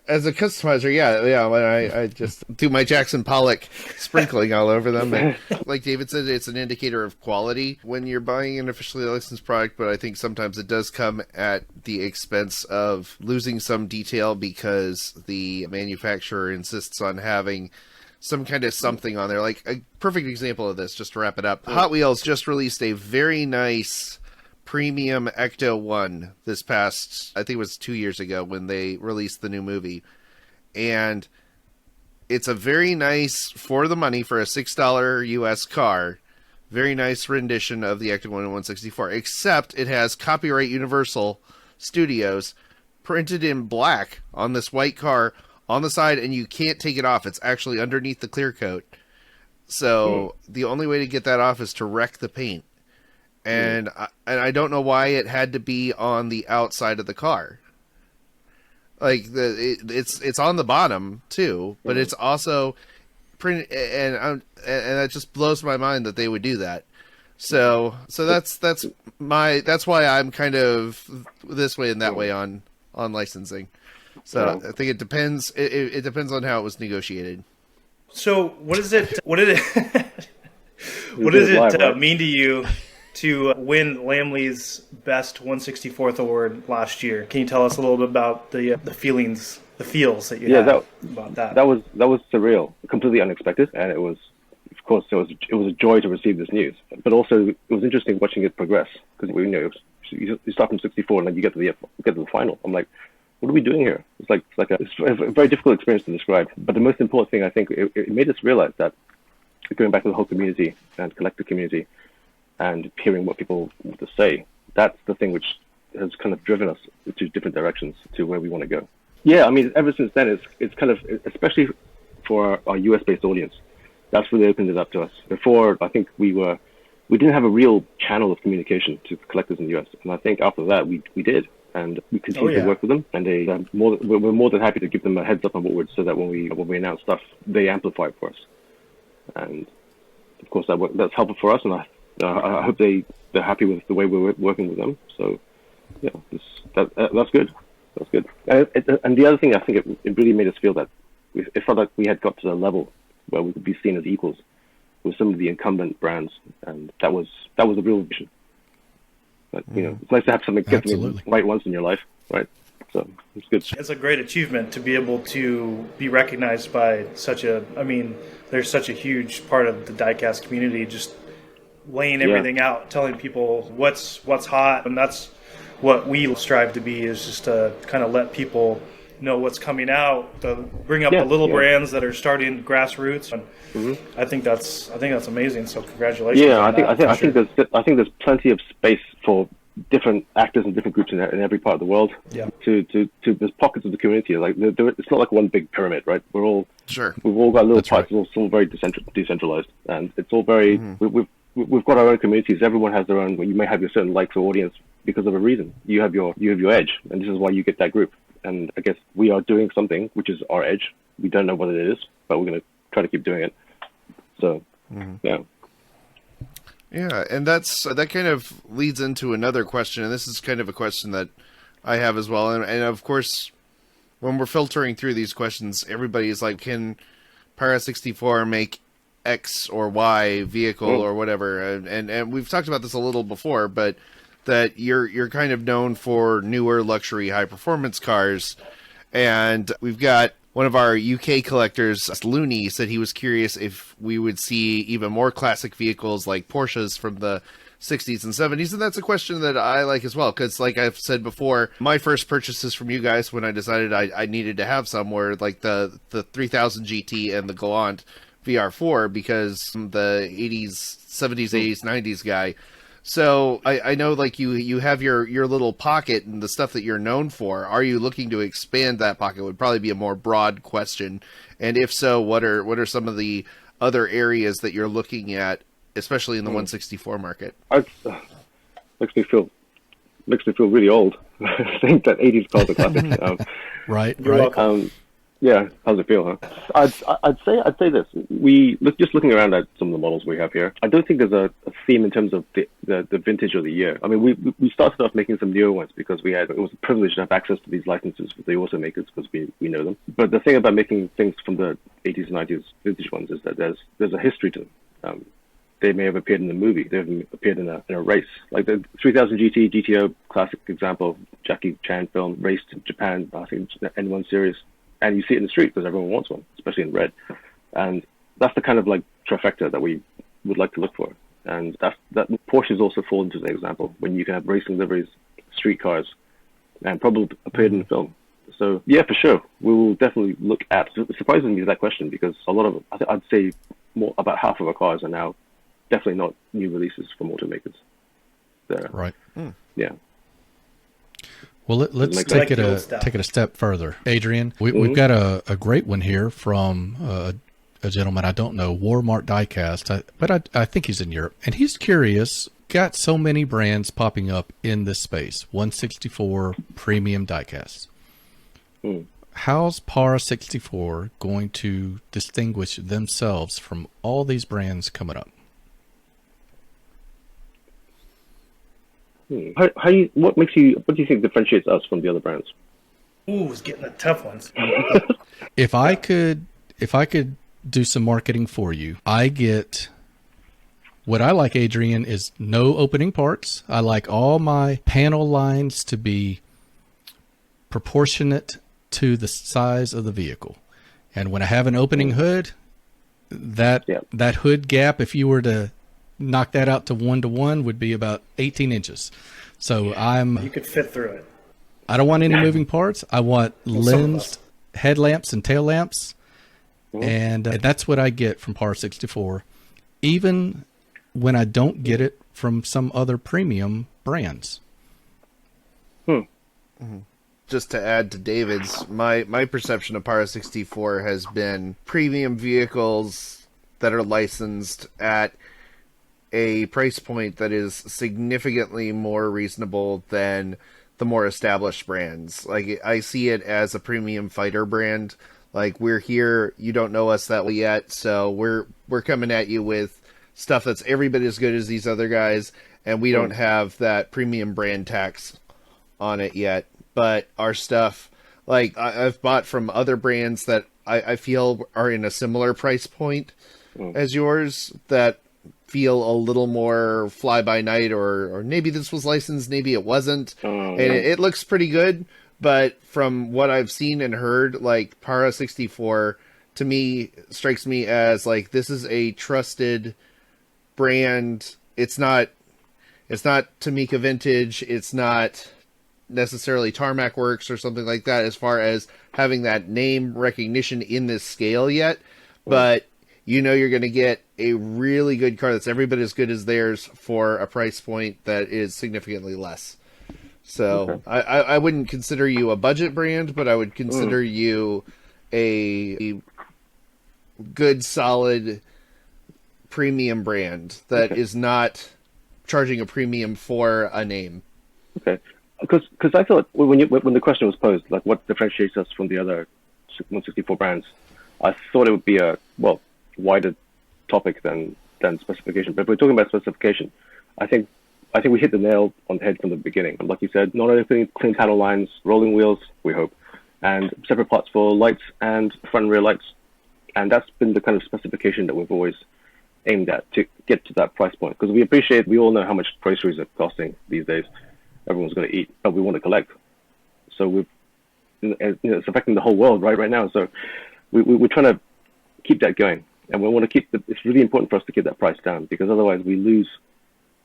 B: As a customizer, yeah, when I just do my Jackson Pollock sprinkling all over them. And like David said, it's an indicator of quality when you're buying an officially licensed product, but I think sometimes it does come at the expense of losing some detail because the manufacturer insists on having some kind of something on there. Like a perfect example of this, just to wrap it up, Hot Wheels just released a very nice premium Ecto 1 this past, I think it was 2 years ago when they released the new movie. And it's a very nice, for the money, for a $6 US car, very nice rendition of the Ecto 1 in 164, except it has copyright Universal Studios printed in black on this white car on the side, and you can't take it off. It's actually underneath the clear coat. So the only way to get that off is to wreck the paint. And I don't know why it had to be on the outside of the car. Like it's on the bottom too, but it's also printed, and that just blows my mind that they would do that. So that's why I'm kind of this way and that way on line So I think it depends. It depends on how it was negotiated.
C: So what did it mean to you to win Lamley's Best 164th Award last year? Can you tell us a little bit about the feels that you had about that?
I: That was surreal, completely unexpected, and it was, of course, it was a joy to receive this news. But also, it was interesting watching it progress, because you start from 64 and then you get to the final. I'm like, what are we doing here? It's a very difficult experience to describe. But the most important thing, I think, it made us realize that, going back to the whole community and collector community, and hearing what people want to say, that's the thing which has kind of driven us to different directions to where we want to go. Yeah, I mean, ever since then, it's kind of, especially for our US-based audience, that's really opened it up to us. Before, I think we didn't have a real channel of communication to collectors in the US, and I think after that we did, and we continue to work with them, and we're more than happy to give them a heads up on what we're, so that when we announce stuff, they amplify it for us, and of course that's helpful for us, and I hope they're happy with the way we're working with them. So, yeah, that's good. That's good. And the other thing, I think it really made us feel that it felt like we had got to a level where we could be seen as equals with some of the incumbent brands, and that was the real vision. But it's nice to have something get something right once in your life, right? So it's good.
C: It's a great achievement to be able to be recognized by there's such a huge part of the diecast community just laying everything out, telling people what's hot, and that's what we strive to be, is just to kind of let people know what's coming out, to bring up the little brands that are starting grassroots, and I think that's amazing. So congratulations.
I: Yeah, I think there's plenty of space for different actors and different groups in every part of the world.
C: Yeah.
I: There's pockets of the community. Like it's not like one big pyramid, right? We've all got little parts. It's all very decentralized, and it's all very. we've got our own communities. Everyone has their own. You may have your certain likes or audience because of a reason. You have your edge, and this is why you get that group. And I guess we are doing something which is our edge. We don't know what it is, but we're going to try to keep doing it. So, yeah.
B: Yeah, and that kind of leads into another question, and this is kind of a question that I have as well. And of course, when we're filtering through these questions, everybody is like, can Para 64 make X or Y vehicle or whatever? And we've talked about this a little before, but that you're kind of known for newer luxury high performance cars, and we've got one of our UK collectors, Looney, said he was curious if we would see even more classic vehicles like Porsches from the 60s and 70s, and that's a question that I like as well, because like I've said before, my first purchases from you guys when I decided I needed to have some were like the 3000 GT and the Galant VR4, because I'm the 80s, 70s, 80s, 90s guy. So I know like you have your little pocket and the stuff that you're known for. Are you looking to expand that pocket? Would probably be a more broad question. And if so, what are some of the other areas that you're looking at, especially in the 164 market?
I: Makes me feel really old. I think that 80s cars are classic.
E: Right.
G: You're welcome.
I: Yeah, how's it feel, huh? I'd say this. Just looking around at some of the models we have here, I don't think there's a theme in terms of the vintage or the year. I mean, we started off making some newer ones because it was a privilege to have access to these licenses with the automakers because we know them. But the thing about making things from the 80s and 90s vintage ones is that there's a history to them. They may have appeared in a movie. They've appeared in a race. Like the 3000 GT, GTO, classic example, Jackie Chan film, raced in Japan, I think the N1 series. And you see it in the street because everyone wants one, especially in red. And that's the kind of like trifecta that we would like to look for. And that Porsches also fall into the example when you can have racing liveries, street cars, and probably appeared in the film. So yeah, for sure, we will definitely look at. Surprisingly, that question, because a lot of I'd say about half of our cars are now definitely not new releases from automakers.
E: Right.
I: Yeah.
E: Well, let's take it a step further. Adrian, we've got a great one here from a gentleman I don't know, Warmart Diecast, but I think he's in Europe. And he's curious, got so many brands popping up in this space, 164 premium diecasts. How's Para 64 going to distinguish themselves from all these brands coming up?
I: What do you think differentiates us from the other brands?
G: Ooh, it's getting the tough ones.
E: If I could do some marketing for you, what I like, Adrian, is no opening parts. I like all my panel lines to be proportionate to the size of the vehicle. And when I have an opening hood, that hood gap, if you were to knock that out to 1-to-1, would be about 18 inches. So
G: you could fit through it.
E: I don't want any moving parts. I want lensed headlamps and tail lamps. And that's what I get from Par 64, even when I don't get it from some other premium brands.
B: Just to add to David's, my perception of Para 64 has been premium vehicles that are licensed at a price point that is significantly more reasonable than the more established brands. Like, I see it as a premium fighter brand. Like, we're here, you don't know us that well yet, so we're coming at you with stuff that's every bit as good as these other guys, and we don't have that premium brand tax on it yet. But our stuff, like, I've bought from other brands that I feel are in a similar price point as yours, that feel a little more fly-by-night, or maybe this was licensed, maybe it wasn't, and it looks pretty good. But from what I've seen and heard, like, Para 64 to me strikes me as like, this is a trusted brand. It's not Tamika Vintage. It's not necessarily Tarmac Works or something like that, as far as having that name recognition in this scale yet. But you know you're going to get a really good car that's every bit as good as theirs for a price point that is significantly less. So I wouldn't consider you a budget brand, but I would consider you a good, solid premium brand that is not charging a premium for a name.
I: Okay, because I thought when the question was posed, like what differentiates us from the other 164 brands, I thought it would be a wider topic than specification. But if we're talking about specification, I think we hit the nail on the head from the beginning. Like you said, not only clean panel lines, rolling wheels, we hope, and separate parts for lights and front and rear lights. And that's been the kind of specification that we've always aimed at to get to that price point. Because we all know how much groceries are costing these days. Everyone's going to eat, but we want to collect. So it's affecting the whole world right now. So we're trying to keep that going. And we want to it's really important for us to get that price down, because otherwise we lose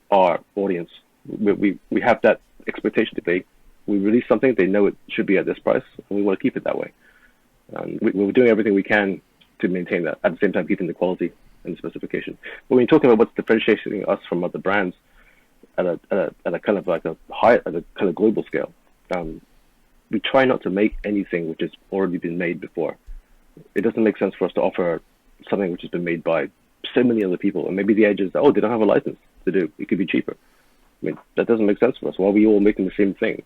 I: our audience. We have that expectation that we release something, they know it should be at this price, and we want to keep it that way. We're doing everything we can to maintain that, at the same time keeping the quality and the specification. But when you're talking about what's differentiating us from other brands at a kind of like a kind of global scale, we try not to make anything which has already been made before. It doesn't make sense for us to offer something which has been made by so many other people, and maybe the edge is, they don't have a license to do. It could be cheaper. I mean, that doesn't make sense for us. Why are we all making the same thing?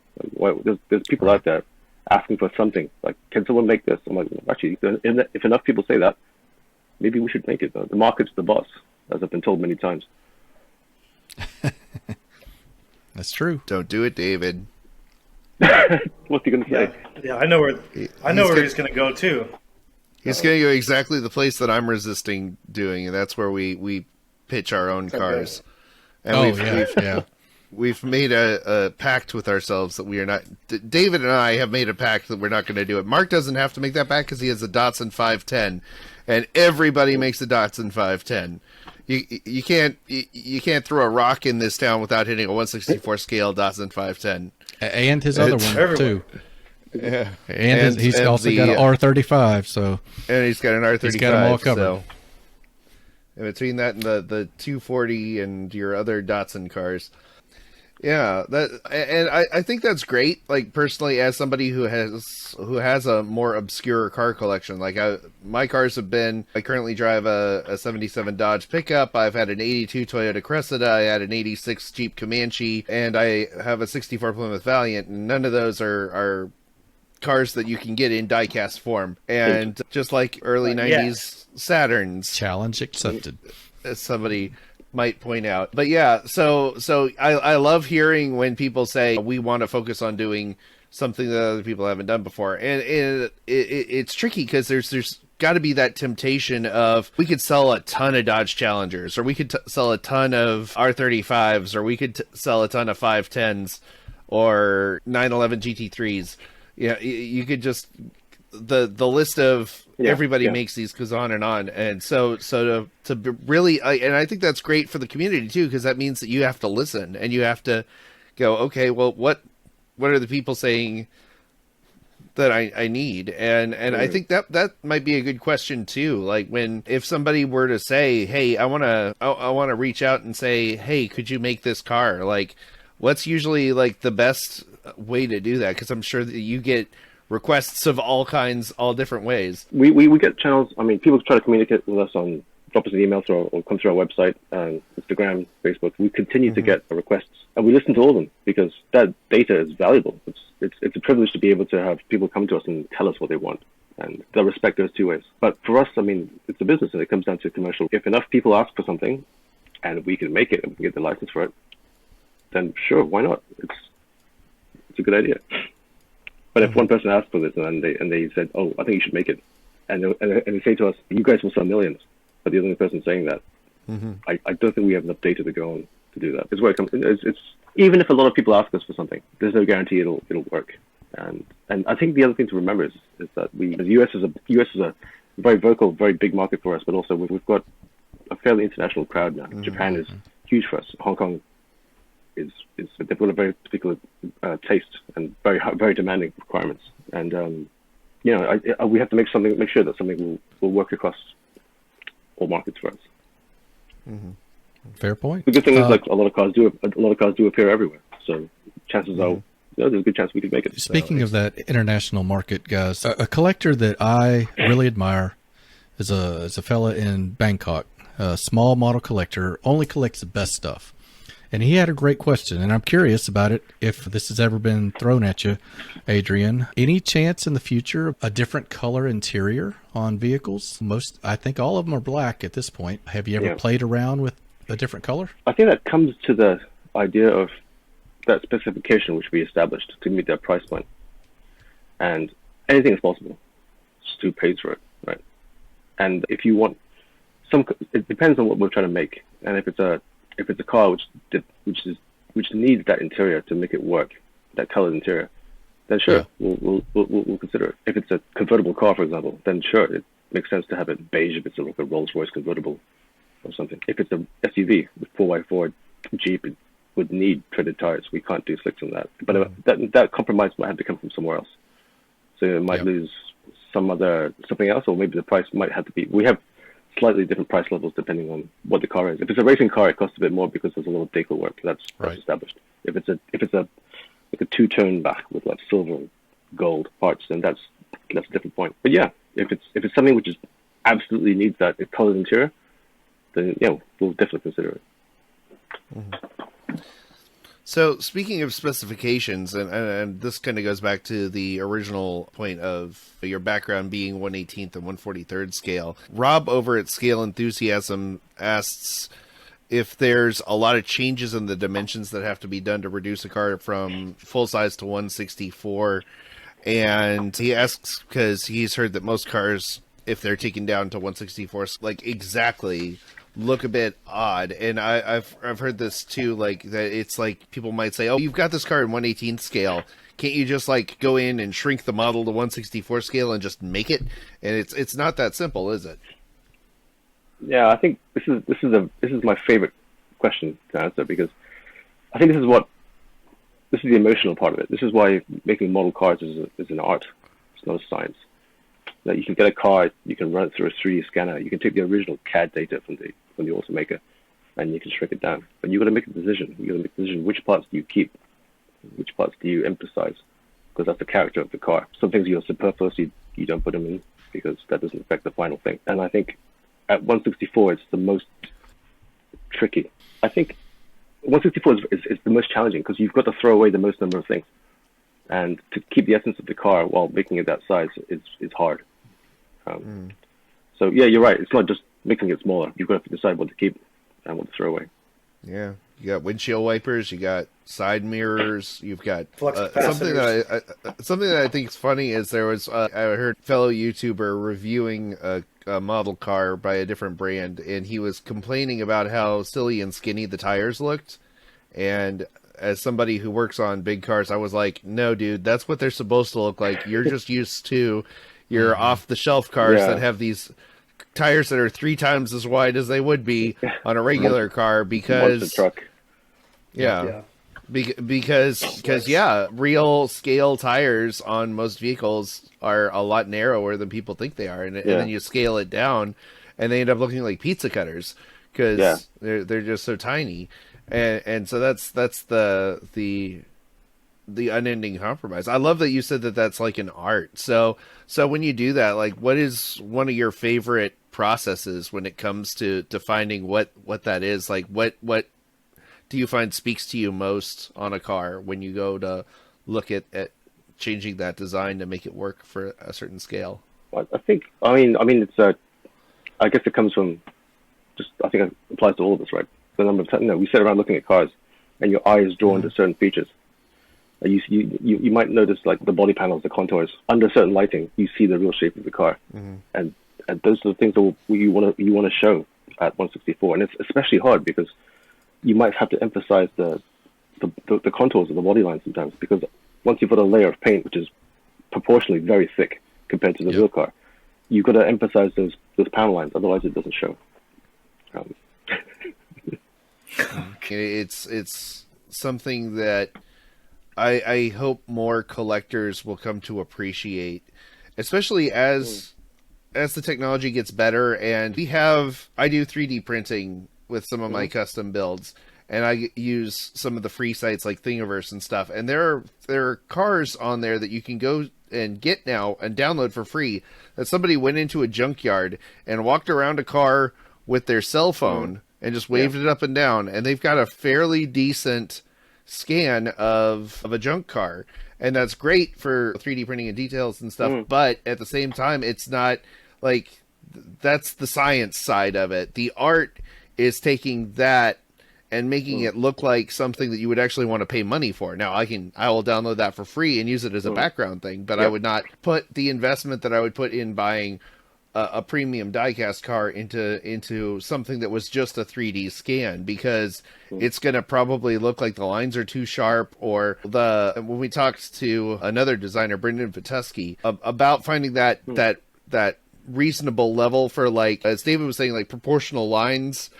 I: There's people out there asking for something like, can someone make this? I'm like, actually, if enough people say that, maybe we should make it. The market's the boss, as I've been told many times.
E: That's true.
B: Don't do it, David.
I: What's he going to say?
C: Yeah, I know where he's going to go too.
B: He's going to go exactly the place that I'm resisting doing, and that's where we pitch our own cars. And we've made a pact with ourselves that we are not. David and I have made a pact that we're not going to do it. Mark doesn't have to make that pact because he has a Datsun 510, and everybody makes a Datsun 510. You can't throw a rock in this town without hitting a 1/64 scale Datsun 510.
E: And his other one too.
B: Yeah,
E: and he's also got an R35. So
B: and he's got an R35.
E: He's got them all covered.
B: So, in between that and the 240 and your other Datsun cars, I think that's great. Like personally, as somebody who has a more obscure car collection, like my cars have been. I currently drive a 77 Dodge pickup. I've had an 82 Toyota Cressida. I had an 86 Jeep Comanche, and I have a 64 Plymouth Valiant. And none of those are cars that you can get in diecast form. And just like early 90s Saturns,
E: challenge accepted,
B: as somebody might point out. But yeah, so I love hearing when people say we want to focus on doing something that other people haven't done before, and it's tricky because there's got to be that temptation of we could sell a ton of Dodge Challengers, or we could sell a ton of R35s, or we could sell a ton of 510s or 911 GT3s. Yeah, you could just the list of everybody makes these goes on, and so to really, and I think that's great for the community too, because that means that you have to listen and you have to go, okay, well, what are the people saying that I need, and I think that might be a good question too. Like if somebody were to say, hey, I want to reach out and say, hey, could you make this car? Like, what's usually like the best way to do that? Because I'm sure that you get requests of all kinds, all different ways.
I: We get channels. I mean, people try to communicate with us drop us an email or come through our website, Instagram, Facebook. We continue to get requests, and we listen to all of them because that data is valuable. It's a privilege to be able to have people come to us and tell us what they want, and the respect goes two ways. But for us, I mean, it's a business, and it comes down to commercial. If enough people ask for something, and we can make it, and we can get the license for it, then sure, why not? It's a good idea. But if one person asked for this and they said, "Oh, I think you should make it," and they say to us, "You guys will sell millions," but the other person saying that, I don't think we have enough data to go on to do that. It's where it comes. It's even if a lot of people ask us for something, there's no guarantee it'll work. And I think the other thing to remember is that the US is a very vocal, very big market for us, but also we've got a fairly international crowd now. Japan is huge for us. Hong Kong they've got a very particular taste and very very demanding requirements, and we have to make sure that something will work across all markets for us.
E: Fair point.
I: The good thing is, like, a lot of cars do appear everywhere, so chances are there's a good chance we could make it.
E: Speaking of that international market, guys, a collector that I really admire is a fella in Bangkok. a small model collector, only collects the best stuff. And he had a great question, and I'm curious about it, if this has ever been thrown at you, Adrian. Any chance in the future of a different color interior on vehicles? I think all of them are black at this point. Have you ever played around with a different color?
I: I think that comes to the idea of that specification which we established to meet that price point. And anything is possible. Just who pays for it, right? And if you want it depends on what we're trying to make. And if it's a car which needs that interior to make it work, that colored interior, then sure, we'll consider it. If it's a convertible car, for example, then sure, it makes sense to have it beige if it's like a Rolls-Royce convertible or something. If it's a SUV with 4x4 Jeep, it would need treaded tires. We can't do slicks on that. But that compromise might have to come from somewhere else. So it might lose something else, or maybe the price might have to be. We have slightly different price levels depending on what the car is. If it's a racing car, it costs a bit more because there's a lot of decal work. That's established. If it's a like a two-tone back with like silver and gold parts, then that's a different point. But yeah, if it's something which is absolutely needs that colored interior, then we'll definitely consider it.
B: Mm-hmm. So speaking of specifications, and this kind of goes back to the original point of your background being 1/18th and 1/43rd scale. Rob over at Scale Enthusiasm asks if there's a lot of changes in the dimensions that have to be done to reduce a car from full size to 1/64. And he asks because he's heard that most cars, if they're taken down to 1/64, like exactly, look a bit odd. And I've heard this too, like that it's like people might say, oh, you've got this car in 1/18th scale, can't you just like go in and shrink the model to 1/64 scale and just make it? And it's not that simple, is it?
I: Yeah, I think this is my favorite question to answer, because I think this is the emotional part of it. This is why making model cars is an art. It's not a science. That you can get a car, you can run it through a 3D scanner, you can take the original CAD data from the automaker, and you can shrink it down. But you've got to make a decision. You've got to make a decision: which parts do you keep, which parts do you emphasize, because that's the character of the car. Some things you're superfluous, you don't put them in because that doesn't affect the final thing. And I think at 1/64, it's the most tricky. I think 1/64 is the most challenging because you've got to throw away the most number of things, and to keep the essence of the car while making it that size is hard. So yeah, you're right. It's not just making it smaller. You've got to decide what to keep and what to throw away.
B: Yeah, you got windshield wipers, you got side mirrors, you've got something that I think is funny is there was I heard a fellow YouTuber reviewing a model car by a different brand, and he was complaining about how silly and skinny the tires looked. And as somebody who works on big cars, I was like, no, dude, that's what they're supposed to look like. You're just used to your off-the-shelf cars that have these tires that are 3 times as wide as they would be on a regular car because
I: truck.
B: Because real scale tires on most vehicles are a lot narrower than people think they are, and then you scale it down and they end up looking like pizza cutters because they're just so tiny. And so that's the unending compromise. I love that you said that that's like an art. So when you do that, like, what is one of your favorite processes when it comes to finding what that is? Like, what do you find speaks to you most on a car when you go to look at changing that design to make it work for a certain scale?
I: I think it's I guess it comes from I think it applies to all of us, right? The number of times we sit around looking at cars, and your eye is drawn to certain features. You might notice like the body panels, the contours. Under certain lighting, you see the real shape of the car, and those are the things that you want to show at 1/64. And it's especially hard because you might have to emphasize the contours of the body line sometimes, because once you've got a layer of paint which is proportionally very thick compared to the real car, you've got to emphasize those panel lines, otherwise it doesn't show.
B: It's something that I hope more collectors will come to appreciate, especially as the technology gets better. And I do 3D printing with some of my custom builds, and I use some of the free sites like Thingiverse and stuff. And there are cars on there that you can go and get now and download for free that somebody went into a junkyard and walked around a car with their cell phone and just waved it up and down, and they've got a fairly decent scan of a junk car. And that's great for 3D printing and details and stuff, but at the same time, it's not like that's the science side of it. The art is taking that and making it look like something that you would actually want to pay money for. Now, I will download that for free and use it as a background thing, but I would not put the investment that I would put in buying a premium diecast car into something that was just a 3D scan, because it's going to probably look like the lines are too sharp. Or when we talked to another designer, Brendan Vitesky, about finding that reasonable level for, like, as David was saying, like proportional lines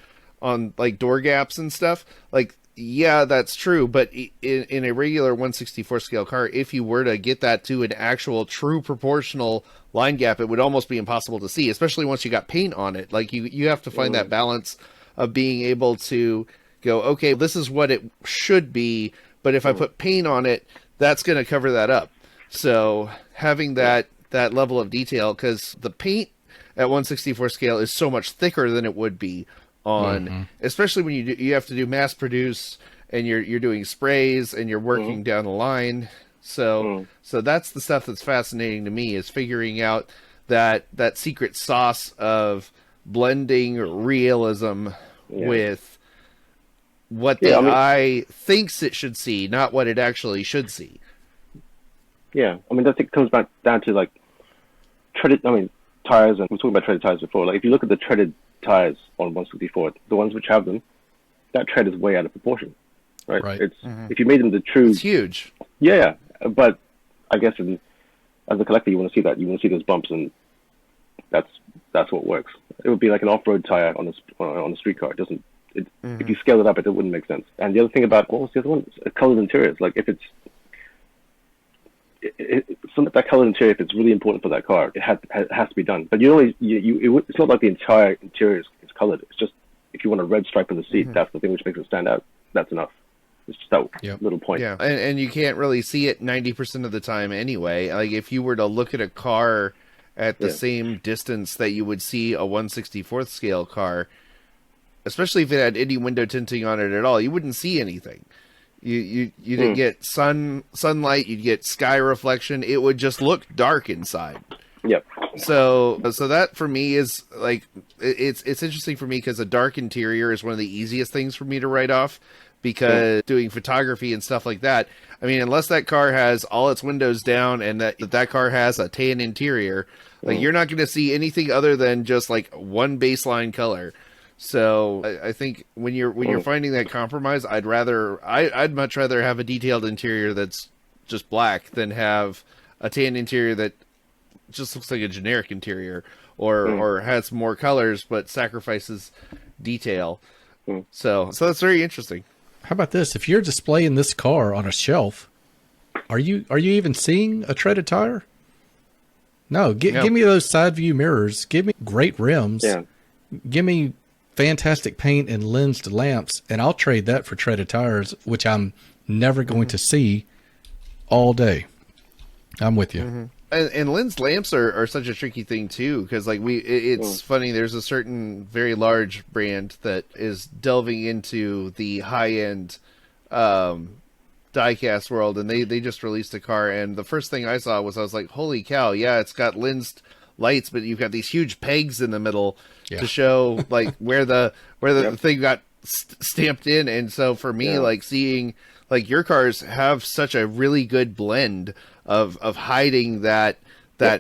B: on like door gaps and stuff, like, yeah, that's true. But in a regular 1/64 scale car, if you were to get that to an actual true proportional line gap, it would almost be impossible to see, especially once you got paint on it. Like, you have to find that balance of being able to go, okay, this is what it should be, but if I put paint on it, that's going to cover that up. So having that level of detail, because the paint at 1/64 scale is so much thicker than it would be on, especially when you have to do mass produce and you're doing sprays and you're working down the line. So that's the stuff that's fascinating to me, is figuring out that secret sauce of blending realism with what the eye thinks it should see, not what it actually should see.
I: Yeah, I mean, I think it comes back down to like tires, and we were talking about treaded tires before. Like, if you look at the treaded tires on 164, the ones which have them, that tread is way out of proportion, right? It's if you made them the true,
B: it's huge.
I: Yeah, but I guess as a collector, you want to see that. You want to see those bumps, and that's what works. It would be like an off-road tire on a street car. It doesn't. If you scale it up, it wouldn't make sense. And the other thing about, what was the other one? Colored interiors. Like, if it's that colored interior, if it's really important for that car, it has to be done. But it's not like the entire interior is colored. It's just, if you want a red stripe in the seat, that's the thing which makes it stand out. That's enough. It's just that little point.
B: Yeah, and you can't really see it 90% of the time anyway. Like, if you were to look at a car at the same distance that you would see a 1/64th scale car, especially if it had any window tinting on it at all, you wouldn't see anything. You didn't get sunlight, you'd get sky reflection. It would just look dark inside.
I: Yep.
B: So that for me is like, it's interesting for me, because a dark interior is one of the easiest things for me to write off, because doing photography and stuff like that, I mean, unless that car has all its windows down and that car has a tan interior, like, you're not going to see anything other than just like one baseline color. So I think when you're finding that compromise, I'd much rather have a detailed interior that's just black than have a tan interior that just looks like a generic interior, or has more colors but sacrifices detail. So that's very interesting.
E: How about this? If you're displaying this car on a shelf, are you even seeing a treaded tire? No. Give me those side view mirrors. Give me great rims.
I: Yeah.
E: Give me fantastic paint and lensed lamps, and I'll trade that for treaded tires, which I'm never going to see all day. I'm with you.
B: And lensed lamps are such a tricky thing too, because like it's funny. There's a certain very large brand that is delving into the high end diecast world, and they just released a car, and the first thing I saw was, I was like, holy cow, yeah, it's got lensed lights, but you've got these huge pegs in the middle to show like where the thing got stamped in. And so for me, like, seeing like your cars have such a really good blend of hiding that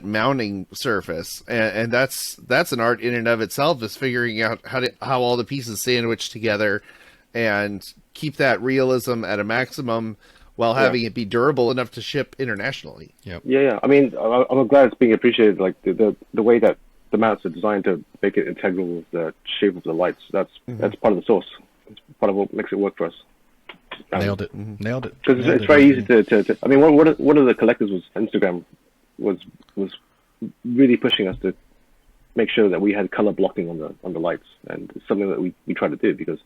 B: mounting surface, and that's an art in and of itself, is figuring out how all the pieces sandwich together and keep that realism at a maximum while having it be durable enough to ship internationally.
I: Yeah. I mean, I'm glad it's being appreciated. Like the way that the mounts are designed to make it integral with the shape of the lights. That's part of the sauce. It's part of what makes it work for us.
E: Nailed it.
I: Because it's very easy to. I mean, one of the collectors was Instagram was really pushing us to make sure that we had color blocking on the lights, and it's something that we try to do, because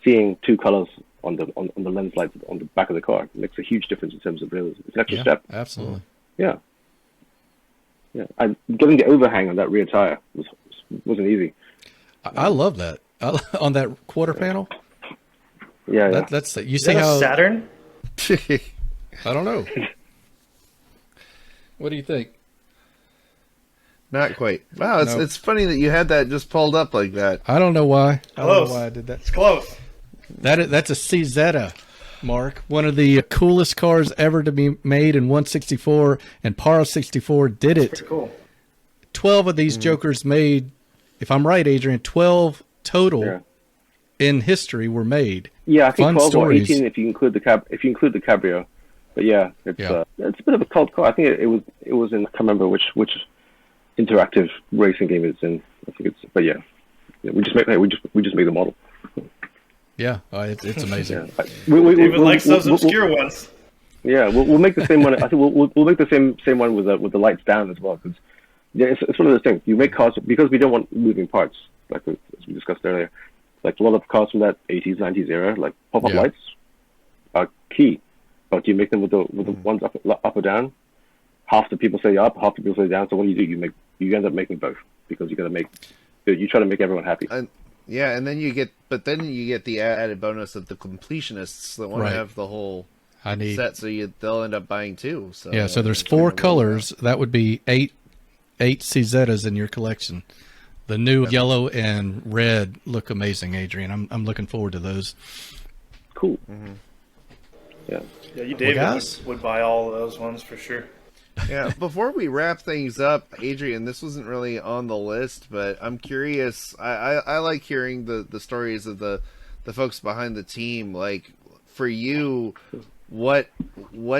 I: seeing two colors on the lens lights on the back of the car makes a huge difference in terms of realism. It's an extra step.
E: Absolutely.
I: Yeah. And getting the overhang on that rear tire wasn't easy.
E: I love that. On that quarter panel.
I: Yeah,
E: That's you
G: Is
E: see
G: that a
E: how
G: Saturn?
E: I don't know. What do you think?
B: Not quite. Wow, it's funny that you had that just pulled up like that.
E: I don't know why. I don't
G: Close.
E: know why I did that.
G: It's close.
E: That's a CZ, Mark. One of the coolest cars ever to be made in 164, and Para 64 did it.
G: Pretty cool.
E: 12 of these jokers made, if I'm right, Adrian, 12 total in history were made.
I: Yeah, I think
E: Fun
I: 12
E: stories.
I: or 18 if you include the cabrio. But yeah, it's a bit of a cult car. I think it was in, I can't remember which interactive racing game it's in. I think it's, but yeah, we just made the model.
E: Yeah, it's amazing.
I: Yeah.
G: David likes those obscure ones.
I: Yeah, we'll make the same one. I think we'll make the same one with the lights down as well. Because it's one of those things. You make cars because we don't want moving parts, like as we discussed earlier. Like a lot of cars from that 80s, 90s era, like pop-up lights are key. But do you make them with the ones up or down? Half the people say up, half the people say down. So what do? You end up making both because you try to make everyone happy.
B: Yeah, and then you get the added bonus of the completionists that want to have the whole set, so they'll end up buying two. So
E: yeah, so there's 4 colors. That would be eight CZs in your collection. The new yellow and red look amazing, Adrian. I'm looking forward to those.
I: Cool.
B: Mm-hmm.
I: Yeah.
G: Yeah, David would buy all of those ones for sure.
B: Yeah, before we wrap things up, Adrian, this wasn't really on the list, but I'm curious. I like hearing the stories of the folks behind the team. Like, for you, what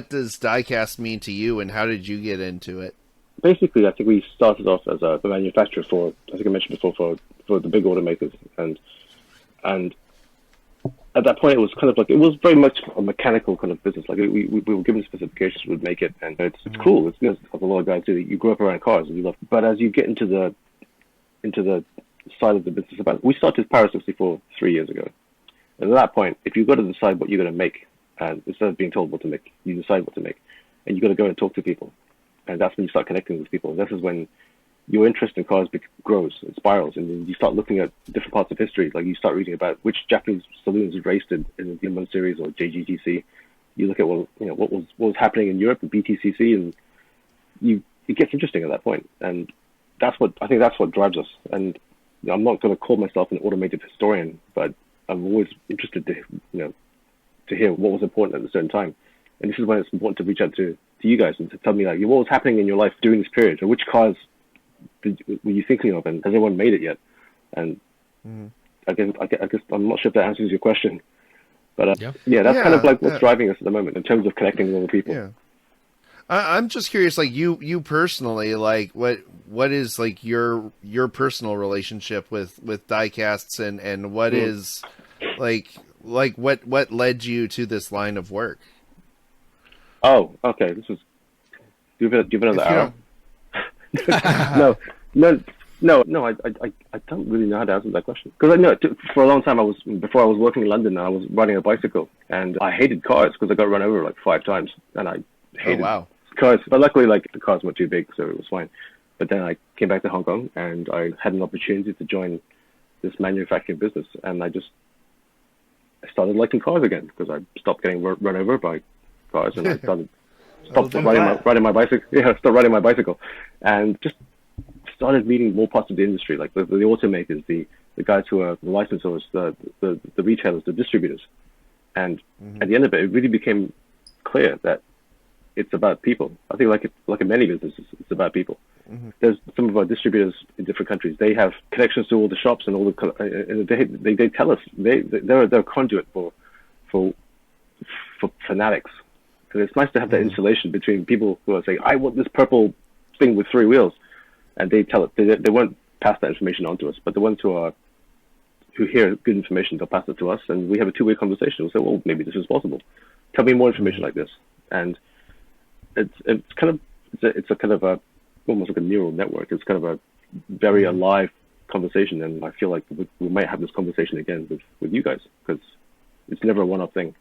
B: does Diecast mean to you, and how did you get into it?
I: Basically, I think we started off as a manufacturer for, I think I mentioned before, for the big automakers, and at that point, it was kind of like, it was very much a mechanical kind of business. Like we were given specifications, we'd make it, and it's cool. It's good. As a lot of guys do, you grow up around cars and you love. But as you get into the side of the business, we started Para 64 3 years ago, and at that point, if you've got to decide what you're going to make, and instead of being told what to make, you decide what to make, and you've got to go and talk to people, and that's when you start connecting with people. This is when your interest in cars grows, it spirals, and then you start looking at different parts of history. Like you start reading about which Japanese saloons raced in the D1 series or JGTC. You look at what was happening in Europe and BTCC, and it gets interesting at that point. And that's what drives us. And I'm not going to call myself an automotive historian, but I'm always interested to hear what was important at a certain time. And this is when it's important to reach out to you guys and to tell me like what was happening in your life during this period, or which cars were you thinking of, and has anyone made it yet? And I guess I'm not sure if that answers your question, but that's kind of like what's driving us at the moment in terms of connecting with other people.
B: Yeah. I'm just curious, like you personally, like what is like your personal relationship with diecasts, and what is like what led you to this line of work?
I: Oh, okay. This was give it another hour. No. I don't really know how to answer that question, because I know for a long time before I was working in London, I was riding a bicycle, and I hated cars because I got run over like 5 times, and I hated cars. But luckily, like the cars weren't too big, so it was fine. But then I came back to Hong Kong, and I had an opportunity to join this manufacturing business, and I started liking cars again because I stopped getting run over by cars, and I stopped riding my bicycle. Yeah, stopped riding my bicycle, and just started meeting more parts of the industry, like the automakers, the guys who are the licensors, the retailers, the distributors. And at the end of it, it really became clear that it's about people. I think like in many businesses, it's about people. There's some of our distributors in different countries. They have connections to all the shops and all and they tell us they're a conduit for fanatics. And it's nice to have that insulation between people who are saying, I want this purple thing with 3 wheels. And they tell it. They won't pass that information on to us. But the ones who hear good information, they'll pass it to us. And we have a 2-way conversation. We'll say, well, maybe this is possible. Tell me more information like this. And it's a kind of almost like a neural network. It's kind of a very alive conversation. And I feel like we might have this conversation again with you guys, because it's never a one-off thing.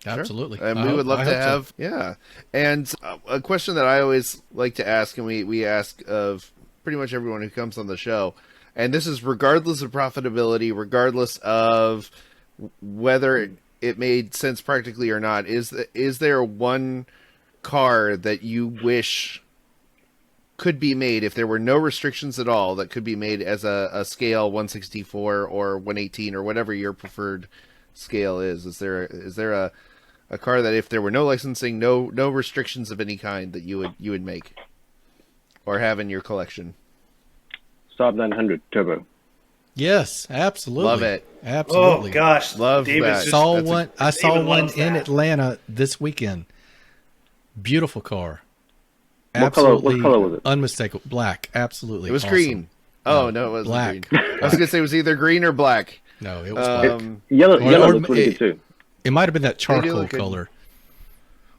E: Absolutely.
B: Sure. And we would love to have, And a question that I always like to ask, and we ask of pretty much everyone who comes on the show, And this is regardless of profitability, regardless of whether it made sense practically or not. Is there one car that you wish could be made if there were no restrictions at all, that could be made as a scale 164 or 118 or whatever your preferred scale is? Is there a car that if there were no licensing, no restrictions of any kind, that you would make or have in your collection?
I: Saab 900 Turbo.
E: Yes, absolutely.
B: Love it.
E: Absolutely.
G: Oh gosh,
B: Love
G: David's
B: that.
E: I saw
G: David
E: one
G: loves
E: in
G: that.
E: Atlanta this weekend. Beautiful car.
I: What color was it?
E: Unmistakable. Black. Absolutely.
B: It was
E: awesome.
B: green. Oh, no, it wasn't
E: black.
B: green. I was going to say it was either green or black.
E: No, it was black.
I: Yellow
E: Or
I: looks really good too.
E: It might have been that
B: They do
E: charcoal
B: look good.
E: color.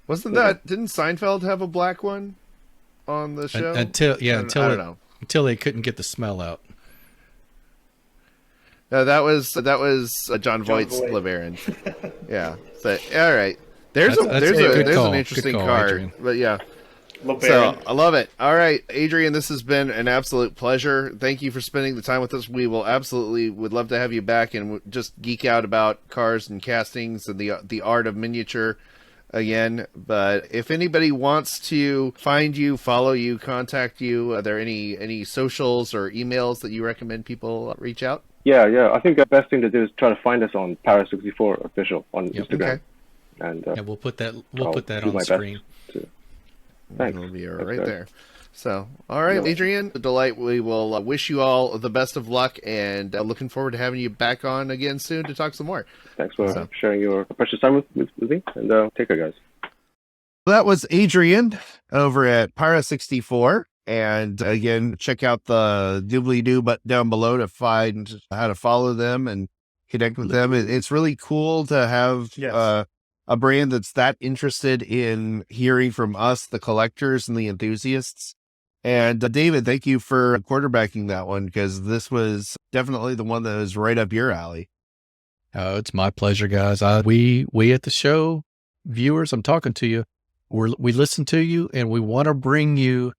B: Didn't Seinfeld have a black one on the show?
E: Until
B: I don't know.
E: Until they couldn't get the smell out.
B: No, that was John Voight's
G: Voight.
B: LeBaron. Yeah. So, all right. There's
E: That's a good call.
B: an interesting
E: Good call,
B: car,
E: Adrian.
B: but yeah.
G: LeBaron.
B: So I love it. All right, Adrian, this has been an absolute pleasure. Thank you for spending the time with us. We would love to have you back and just geek out about cars and castings and the art of miniature again. But if anybody wants to find you, follow you, contact you, are there any socials or emails that you recommend people reach out?
I: Yeah. I think the best thing to do is try to find us on Para64 official on Instagram.
B: Okay.
I: And
E: We'll put that
I: I'll
E: on
I: do my
E: the screen.
I: best to- Thanks.
B: It'll be
I: That's
B: right
I: good.
B: there. So, all right, Adrian, a delight. We will wish you all the best of luck, and looking forward to having you back on again soon to talk some more.
I: Thanks for sharing your precious time with me, and take care, guys.
B: That was Adrian over at Para64. And again, check out the doobly-doo but down below to find how to follow them and connect with them. It's really cool to have a brand that's that interested in hearing from us, the collectors and the enthusiasts. And David, thank you for quarterbacking that one, because this was definitely the one that was right up your alley.
E: Oh, it's my pleasure, guys. We at the show, viewers, I'm talking to you. We listen to you, and we want to bring you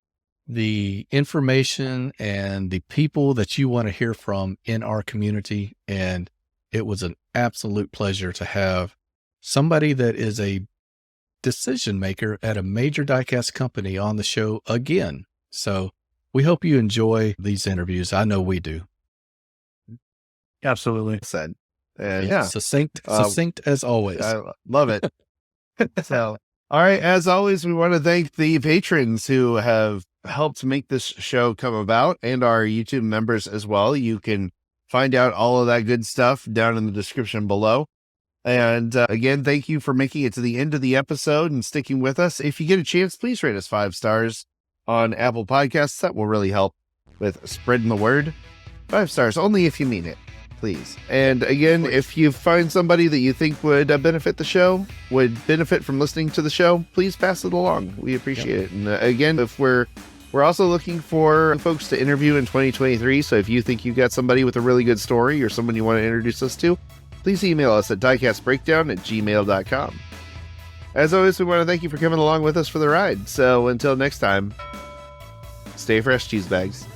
E: the information and the people that you want to hear from in our community. And it was an absolute pleasure to have somebody that is a decision maker at a major diecast company on the show again. So we hope you enjoy these interviews. I know we do.
C: Absolutely.
B: Said. And
E: Succinct as always.
B: I love it. So, all right. As always, we want to thank the patrons who have helped make this show come about, and our YouTube members as well. You can find out all of that good stuff down in the description below. And again, thank you for making it to the end of the episode and sticking with us. If you get a chance, please rate us 5 stars on Apple Podcasts. That will really help with spreading the word. 5 stars, only if you mean it, please. And again, if you find somebody that you think would benefit the show, would benefit from listening to the show, please pass it along. We appreciate it. And again, if we're also looking for folks to interview in 2023. So if you think you've got somebody with a really good story or someone you want to introduce us to, please email us at diecastbreakdown@gmail.com. As always, we want to thank you for coming along with us for the ride. So until next time, stay fresh, cheese bags.